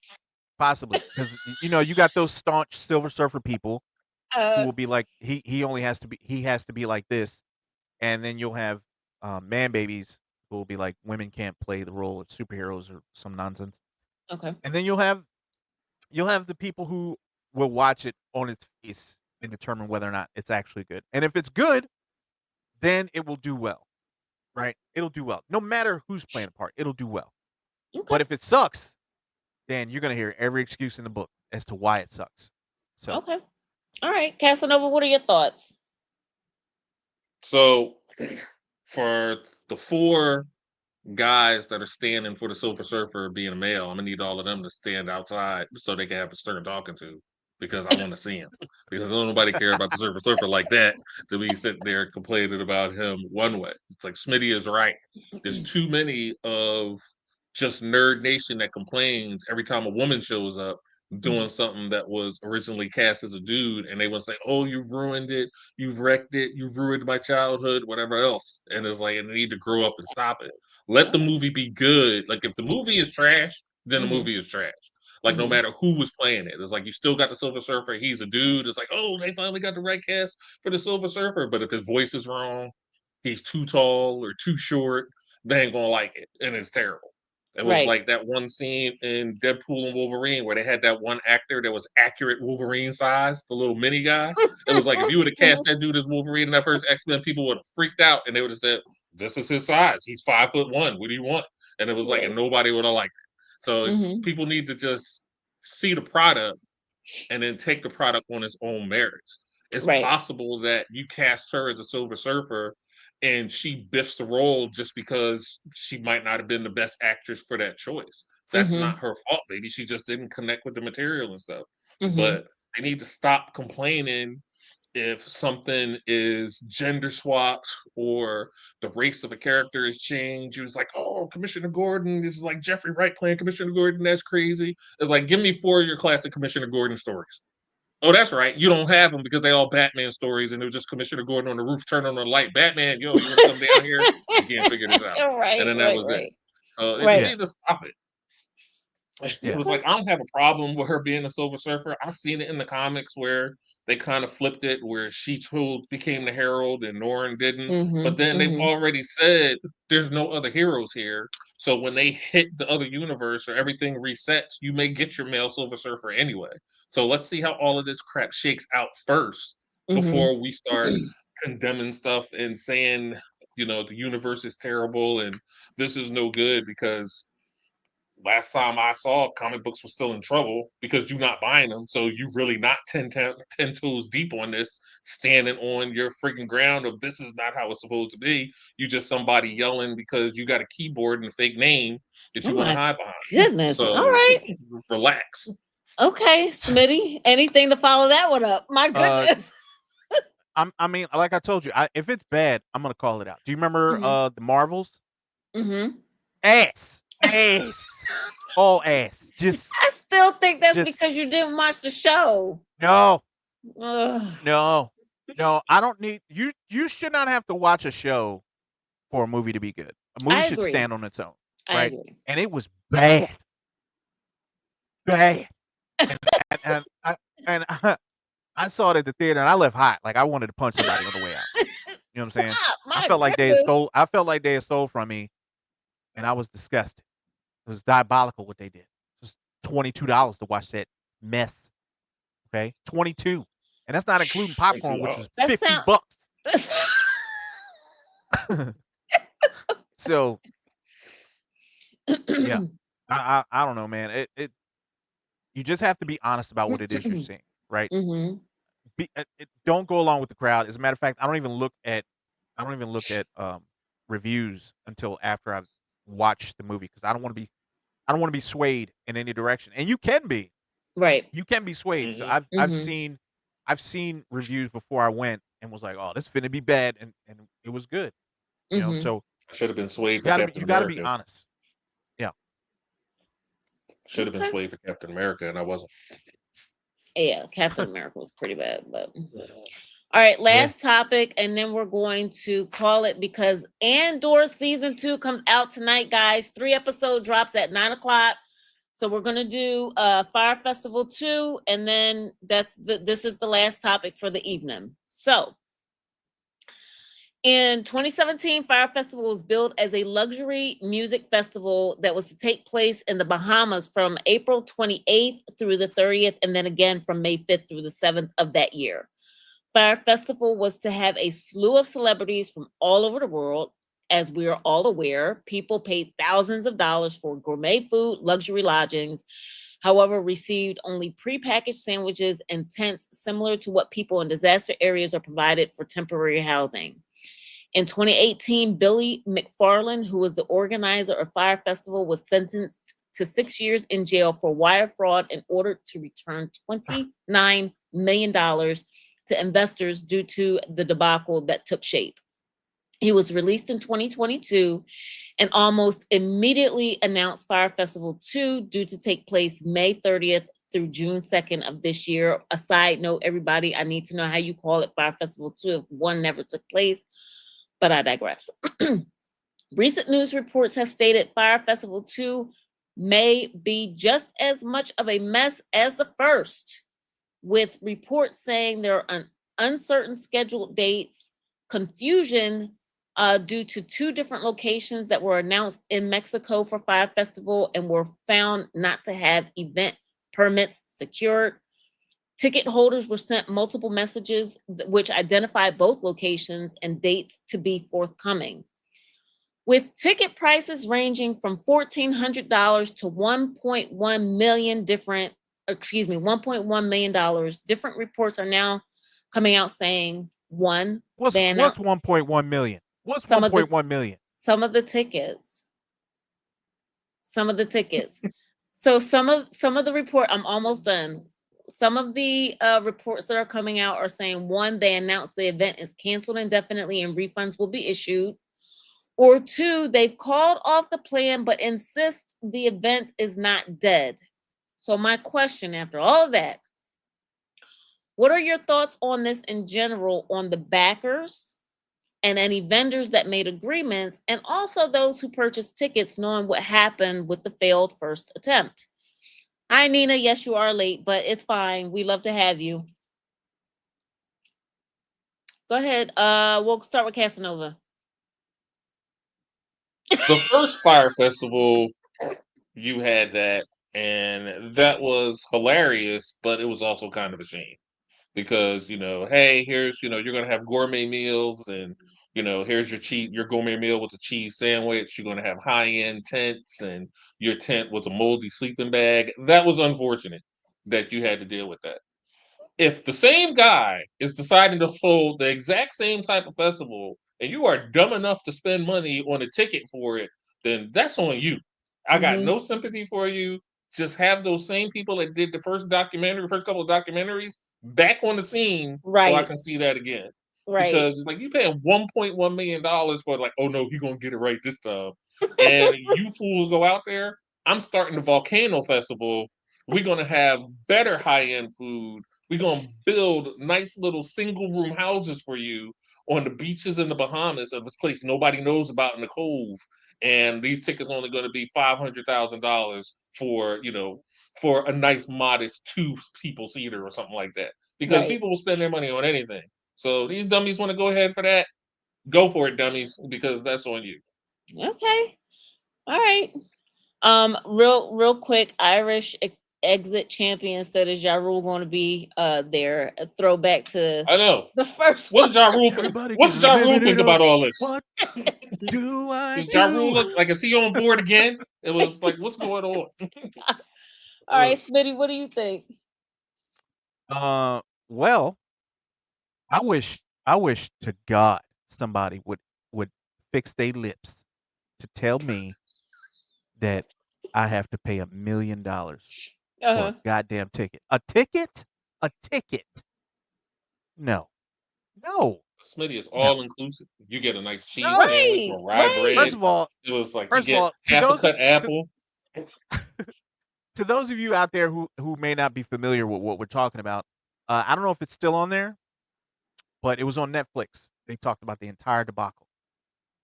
Speaker 1: possibly, because you know you got those staunch Silver Surfer people who
Speaker 2: Uh,
Speaker 1: will be like he has to be like this, and then you'll have man babies who will be like women can't play the role of superheroes or some nonsense,
Speaker 2: okay.
Speaker 1: and then you'll have the people who will watch it on its face and determine whether or not it's actually good, and if it's good, then it will do well, right? It'll do well, no matter who's playing a part, it'll do well.
Speaker 2: Okay.
Speaker 1: But if it sucks, then you're gonna hear every excuse in the book as to why it sucks. So
Speaker 2: Okay. All right. Casanova, what are your thoughts?
Speaker 3: So for the four guys that are standing for the Silver Surfer being a male, I'm gonna need all of them to stand outside so they can have a stern talking to because I want to see him. Because don't nobody care about the Silver Surfer like that to be sitting there complaining about him one way. It's like Smitty is right. There's too many of just Nerd Nation that complains every time a woman shows up doing something that was originally cast as a dude, and they would say, "Oh, you've ruined it, you've wrecked it, you've ruined my childhood, whatever else." And it's like, and they need to grow up and stop it. Let the
Speaker 2: Okay.
Speaker 3: movie be good. Like if the movie is trash, then the
Speaker 2: Mm-hmm.
Speaker 3: movie is trash. Like no
Speaker 2: Mm-hmm.
Speaker 3: matter who was playing it, it's like you still got the Silver Surfer. He's a dude. It's like, oh, they finally got the right cast for the Silver Surfer. But if his voice is wrong, he's too tall or too short, they ain't gonna like it, and it's terrible. It was
Speaker 2: Right.
Speaker 3: like that one scene in Deadpool and Wolverine where they had that one actor that was accurate Wolverine size, the little mini guy. It was like if you would have cast that dude as Wolverine in that first X-Men, people would have freaked out and they would have said, "This is his size. He's 5'1". What do you want?" And it was like, and
Speaker 2: Right.
Speaker 3: nobody would have liked it. So
Speaker 2: Mm-hmm.
Speaker 3: people need to just see the product and then take the product on its own merits. It's
Speaker 2: Right.
Speaker 3: possible that you cast her as a Silver Surfer and she biffs the role just because she might not have been the best actress for that choice. That's
Speaker 2: Mm-hmm.
Speaker 3: not her fault. Maybe she just didn't connect with the material and stuff.
Speaker 2: Mm-hmm.
Speaker 3: But they need to stop complaining if something is gender swapped or the race of a character is changed. It was like, oh, Commissioner Gordon is like Jeffrey Wright playing Commissioner Gordon. That's crazy. It's like, give me 4 of your classic Commissioner Gordon stories. Oh, that's right. You don't have them because they all Batman stories, and it was just Commissioner Gordon on the roof turning on the light. Batman, you want to come down here? You can't figure this out. And
Speaker 2: Right.
Speaker 3: then that
Speaker 2: Right.
Speaker 3: was it.
Speaker 2: Right.
Speaker 3: They just
Speaker 2: Right.
Speaker 1: Yeah.
Speaker 3: need to stop it. It
Speaker 1: Yeah.
Speaker 3: was like, I don't have a problem with her being a Silver Surfer. I've seen it in the comics where they kind of flipped it, where she became the Herald and Norrin didn't. But
Speaker 2: Mm-hmm.
Speaker 3: then they've
Speaker 2: Mm-hmm.
Speaker 3: already said there's no other heroes here. So when they hit the other universe or everything resets, you may get your male Silver Surfer anyway. So let's see how all of this crap shakes out first
Speaker 2: Mm-hmm.
Speaker 3: before we start condemning stuff and saying, the universe is terrible and this is no good, because last time I saw comic books were still in trouble because you're not buying them. So you really not 10 toes deep on this, standing on your freaking ground of this is not how it's supposed to be. You just somebody yelling because you got a keyboard and a fake name that
Speaker 2: Oh
Speaker 3: you want to
Speaker 2: my
Speaker 3: hide behind.
Speaker 2: goodness. All
Speaker 3: So
Speaker 2: right.
Speaker 3: relax.
Speaker 2: Okay, Smitty. Anything to follow that one up? My
Speaker 1: Uh,
Speaker 2: goodness.
Speaker 1: I mean, like I told you, if it's bad, I'm gonna call it out. Do you remember
Speaker 2: Mm-hmm.
Speaker 1: the Marvels?
Speaker 2: Mm-hmm.
Speaker 1: Ass, all ass.
Speaker 2: I still think that's
Speaker 1: Just
Speaker 2: because you didn't watch the show.
Speaker 1: no,
Speaker 2: Ugh.
Speaker 1: no, no. I don't need you. You should not have to watch a show for a movie to be good. A movie
Speaker 2: I
Speaker 1: should
Speaker 2: agree.
Speaker 1: stand on its own,
Speaker 2: I
Speaker 1: right?
Speaker 2: agree.
Speaker 1: And it was bad, bad. And I saw it at the theater and I left hot. Like I wanted to punch somebody on the way out. You know what I'm saying?
Speaker 2: Stop.
Speaker 1: I
Speaker 2: My
Speaker 1: felt like they had
Speaker 2: goodness.
Speaker 1: stole. I felt like they had stole from me, and I was disgusted. It was diabolical what they did. Just $22 to watch that mess. Okay, 22, and that's not including popcorn, which was
Speaker 2: That sound.
Speaker 1: $50.
Speaker 2: That's,
Speaker 1: So yeah, I don't know, man. It you just have to be honest about what it is you're seeing, right?
Speaker 2: mm-hmm.
Speaker 1: Don't go along with the crowd. As a matter of fact, I don't even look at reviews until after I've watched the movie because I don't want to be swayed in any direction. And
Speaker 2: Right.
Speaker 1: you can be swayed. So
Speaker 3: Mm-hmm.
Speaker 2: Mm-hmm.
Speaker 1: I've seen reviews before I went and was like, oh, this finna be bad, and it was good. You know,
Speaker 2: Mm-hmm.
Speaker 1: so
Speaker 3: I should have been swayed for Captain
Speaker 1: you gotta be
Speaker 3: America.
Speaker 1: honest. Yeah.
Speaker 3: Should have been
Speaker 2: Okay.
Speaker 3: swayed for Captain America, and I wasn't.
Speaker 2: Yeah, Captain America was pretty bad, but all right,
Speaker 1: Yeah.
Speaker 2: last topic, and then we're going to call it because Andor season 2 comes out tonight, guys. 3-episode drops at 9 o'clock. So we're gonna do Fire Festival 2, and then this is the last topic for the evening. So in 2017, Fire Festival was built as a luxury music festival that was to take place in the Bahamas from April 28th through the 30th, and then again from May 5th through the 7th of that year. Fire Festival was to have a slew of celebrities from all over the world. As we are all aware, people paid thousands of dollars for gourmet food, luxury lodgings, however, received only prepackaged sandwiches and tents similar to what people in disaster areas are provided for temporary housing. In 2018, Billy McFarland, who was the organizer of Fire Festival, was sentenced to 6 years in jail for wire fraud and ordered to return $29 million to investors due to the debacle that took shape. He was released in 2022 and almost immediately announced Fire Festival 2 due to take place May 30th through June 2nd of this year. A side note, everybody, I need to know how you call it Fire Festival 2 if one never took place, but I digress. Recent news reports have stated Fire Festival 2 may be just as much of a mess as the first, with reports saying there are uncertain scheduled dates, confusion due to 2 different locations that were announced in Mexico for Fire Festival and were found not to have event permits secured. Ticket holders were sent multiple messages which identify both locations and dates to be forthcoming. With ticket prices ranging from $1,400 to $1.1 million $1.1 million, different reports are now coming out saying one,
Speaker 1: What's
Speaker 2: they
Speaker 1: what's
Speaker 2: announced
Speaker 1: 1.1 million? What's
Speaker 2: some of the
Speaker 1: 1.1 million?
Speaker 2: some of the tickets, some of the tickets. So some of the report, I'm almost done. Some of the reports that are coming out are saying one, they announced the event is canceled indefinitely and refunds will be issued. Or two, they've called off the plan but insist the event is not dead. So my question after all of that, what are your thoughts on this in general on the backers and any vendors that made agreements and also those who purchased tickets knowing what happened with the failed first attempt? Hi Nina, yes you are late, but it's fine. We love to have you. Go ahead. We'll start with Casanova.
Speaker 3: The first Fire Festival, you had that, and that was hilarious, but it was also kind of a shame because hey, here's you're gonna have gourmet meals, and here's your gourmet meal with a cheese sandwich. You're gonna have high end tents, and your tent was a moldy sleeping bag. That was unfortunate that you had to deal with that. If the same guy is deciding to hold the exact same type of festival and you are dumb enough to spend money on a ticket for it, then that's on you. I got
Speaker 2: Mm-hmm.
Speaker 3: no sympathy for you. Just have those same people that did the first couple of documentaries back on the scene so I
Speaker 2: Right,
Speaker 3: can see that again.
Speaker 2: right,
Speaker 3: Because it's like you paying $1.1 million for like, oh no, he's gonna get it right this time. And you fools go out there. I'm starting the Volcano Festival. We're gonna have better high-end food. We're gonna build nice little single room houses for you on the beaches in the Bahamas of this place nobody knows about in the Cove. And these tickets only going to be $500,000 for a nice modest two people seater or something like that. Because
Speaker 2: right.
Speaker 3: people will spend their money on anything. So these dummies want to go ahead for that. Go for it, dummies, because that's on you.
Speaker 2: Okay. All right. Real quick, Exit Champion said, "Is Ja Rule going to be there?" A throwback to
Speaker 3: I know.
Speaker 2: the first
Speaker 3: What
Speaker 2: one.
Speaker 3: does Ja Rule?
Speaker 1: Everybody
Speaker 3: What's
Speaker 1: get
Speaker 3: Ja Rule
Speaker 1: living
Speaker 3: think
Speaker 1: it up.
Speaker 3: about all this?
Speaker 1: What do I
Speaker 3: Does Ja Rule
Speaker 1: do?
Speaker 3: looks like is he on board again? It was like, what's going on?
Speaker 2: All right, Smitty, what do you think?
Speaker 1: Well, I wish to God somebody would fix their lips to tell me that I have to pay $1 million for a
Speaker 2: Uh-huh.
Speaker 1: goddamn ticket. A ticket? A ticket? No, no,
Speaker 3: Smitty is
Speaker 1: no,
Speaker 3: all inclusive. You get a nice cheese
Speaker 1: no.
Speaker 3: sandwich
Speaker 2: Right,
Speaker 3: or rye
Speaker 2: right.
Speaker 1: First
Speaker 3: bread.
Speaker 1: of all,
Speaker 3: It was like you
Speaker 1: first of
Speaker 3: get
Speaker 1: all,
Speaker 3: half a cut
Speaker 1: to
Speaker 3: apple.
Speaker 1: to those of you out there who may not be familiar with what we're talking about, I don't know if it's still on there, but it was on Netflix. They talked about the entire debacle,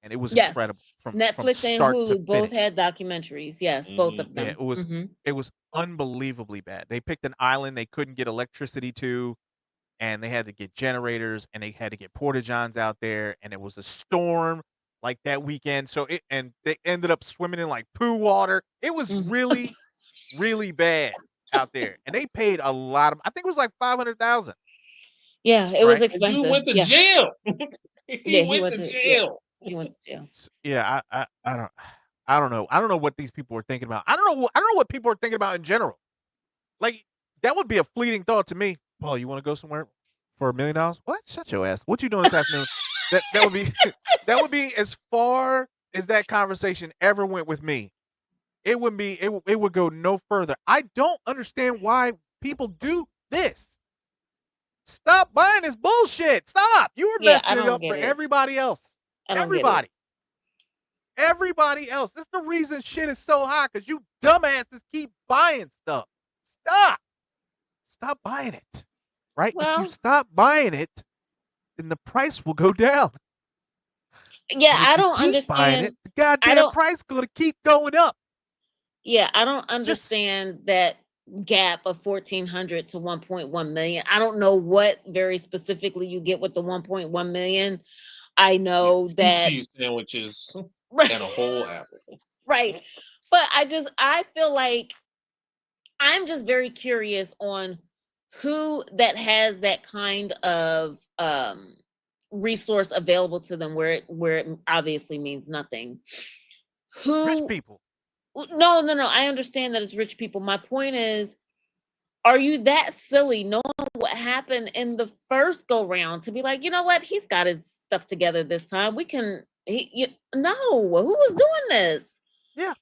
Speaker 1: and it was
Speaker 2: Yes.
Speaker 1: incredible from
Speaker 2: Netflix and
Speaker 1: start to
Speaker 2: Hulu both
Speaker 1: finish.
Speaker 2: had documentaries. Yes, both
Speaker 3: Hmm
Speaker 2: of
Speaker 1: Yeah,
Speaker 2: them. Mm-hmm.
Speaker 1: it was unbelievably bad. They picked an island they couldn't get electricity to, and they had to get generators, and they had to get porta johns out there, and it was a storm like that weekend. And they ended up swimming in like poo water. It was
Speaker 2: Mm.
Speaker 1: really, really bad out there, and they paid a lot of. I think it was like 500,000,
Speaker 2: Yeah, it was
Speaker 1: right?
Speaker 3: The dude
Speaker 2: expensive.
Speaker 3: went to
Speaker 2: Yeah,
Speaker 3: jail.
Speaker 2: yeah.
Speaker 3: He went to
Speaker 2: Yeah,
Speaker 3: jail.
Speaker 2: he went to jail.
Speaker 1: Yeah, I don't know. I don't know what these people were thinking about. I don't know what people are thinking about in general. Like that would be a fleeting thought to me. Paul, you want to go somewhere for $1 million? What? Shut your ass. What you doing this afternoon? That would be that would be as far as that conversation ever went with me. It would be it would go no further. I don't understand why people do this. Stop buying this bullshit. Stop. You were
Speaker 2: Yeah, I
Speaker 1: messing it
Speaker 2: don't
Speaker 1: up for
Speaker 2: get it.
Speaker 1: everybody else.
Speaker 2: I don't get it.
Speaker 1: Everybody. Everybody else. That's the reason shit is so high because you dumbasses keep buying stuff. Stop. Stop buying it. Right? If you
Speaker 2: Well,
Speaker 1: stop buying it, then the price will go down.
Speaker 2: yeah,
Speaker 1: But if
Speaker 2: I
Speaker 1: you
Speaker 2: don't
Speaker 1: keep buying
Speaker 2: understand.
Speaker 1: it, the
Speaker 2: I
Speaker 1: goddamn
Speaker 2: don't.
Speaker 1: price is gonna keep going up.
Speaker 2: Yeah, I don't
Speaker 1: Just
Speaker 2: understand that gap of 1,400 to 1.1 million. I don't know what very specifically you get with the 1.1 million. I know
Speaker 3: Two
Speaker 2: that
Speaker 3: cheese sandwiches
Speaker 2: right,
Speaker 3: and a whole apple.
Speaker 2: right. But I feel like I'm just very curious on who that has that kind of resource available to them where it obviously means nothing.
Speaker 1: Rich
Speaker 2: Who
Speaker 1: people.
Speaker 2: no, I understand that it's rich people. My point is, are you that silly knowing what happened in the first go round to be like, you know what, he's got his stuff together this time. We can no, who was doing this?
Speaker 1: Yeah.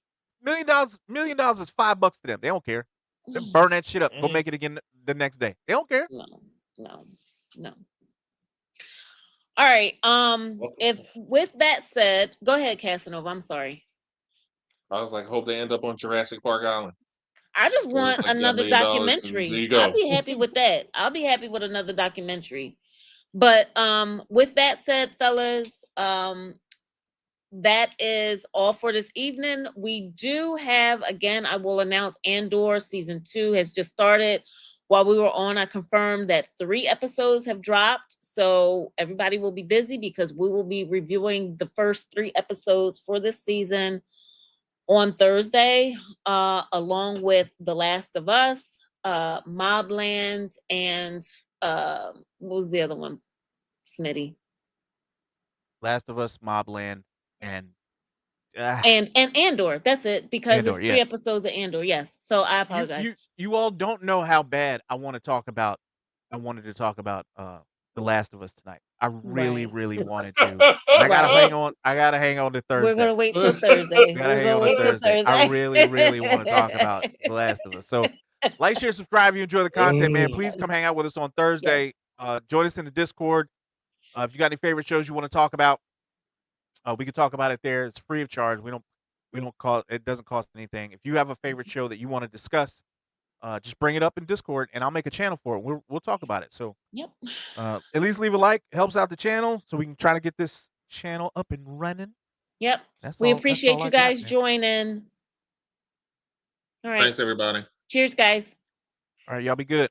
Speaker 1: $1 million is $5 to them. They don't care. They burn that shit up. Go make it again the next day. They don't care.
Speaker 2: No, no, no. All right. If with that said, go ahead, Casanova. I'm sorry.
Speaker 3: I was like, hope they end up on Jurassic Park Island.
Speaker 2: I just
Speaker 3: Where it's
Speaker 2: want
Speaker 3: like that
Speaker 2: another
Speaker 3: $1 million. There
Speaker 2: documentary.
Speaker 3: you
Speaker 2: I'll
Speaker 3: go.
Speaker 2: be happy with that. I'll be happy with another documentary. But with that said, fellas, that is all for this evening. We do have, again, I will announce Andor season 2 has just started. While we were on, I confirmed that 3 episodes have dropped. So everybody will be busy because we will be reviewing the first 3 episodes for this season on Thursday, along with The Last of Us, Mobland, and what was the other one? Smitty.
Speaker 1: Last of Us, Mobland, and
Speaker 2: And Andor. That's it, because
Speaker 1: Andor.
Speaker 2: it's 3
Speaker 1: Yeah.
Speaker 2: episodes of Andor. Yes. So I
Speaker 1: You
Speaker 2: apologize.
Speaker 1: you you all don't know how bad I want to talk about. I wanted to talk about The Last of Us tonight. I really,
Speaker 2: Right.
Speaker 1: really wanted to, but I gotta
Speaker 2: Right.
Speaker 1: hang on. I gotta hang on to
Speaker 2: We're
Speaker 1: Thursday.
Speaker 2: gonna wait till Thursday.
Speaker 1: I gotta
Speaker 2: We're
Speaker 1: hang
Speaker 2: gonna
Speaker 1: on to
Speaker 2: wait till
Speaker 1: Thursday. I
Speaker 2: Thursday.
Speaker 1: really, really want to talk about The Last of Us. So, like, share, subscribe. If you enjoy the content, man. Please come hang out with us on Thursday.
Speaker 2: Yes.
Speaker 1: Join us in the Discord. If you got any favorite shows you want to talk about, we can talk about it there. It's free of charge. We don't cost. It doesn't cost anything. If you have a favorite show that you want to discuss, just bring it up in Discord, and I'll make a channel for it. We'll talk about it. So,
Speaker 2: Yep.
Speaker 1: at least leave a like. Helps out the channel, so we can try to get this channel up and running.
Speaker 2: Yep.
Speaker 1: That's
Speaker 2: We
Speaker 1: all. That's
Speaker 2: appreciate
Speaker 1: all
Speaker 2: you
Speaker 1: I got,
Speaker 2: guys
Speaker 1: man.
Speaker 2: joining. All right.
Speaker 3: Thanks, everybody.
Speaker 2: Cheers, guys.
Speaker 1: All right, y'all be good.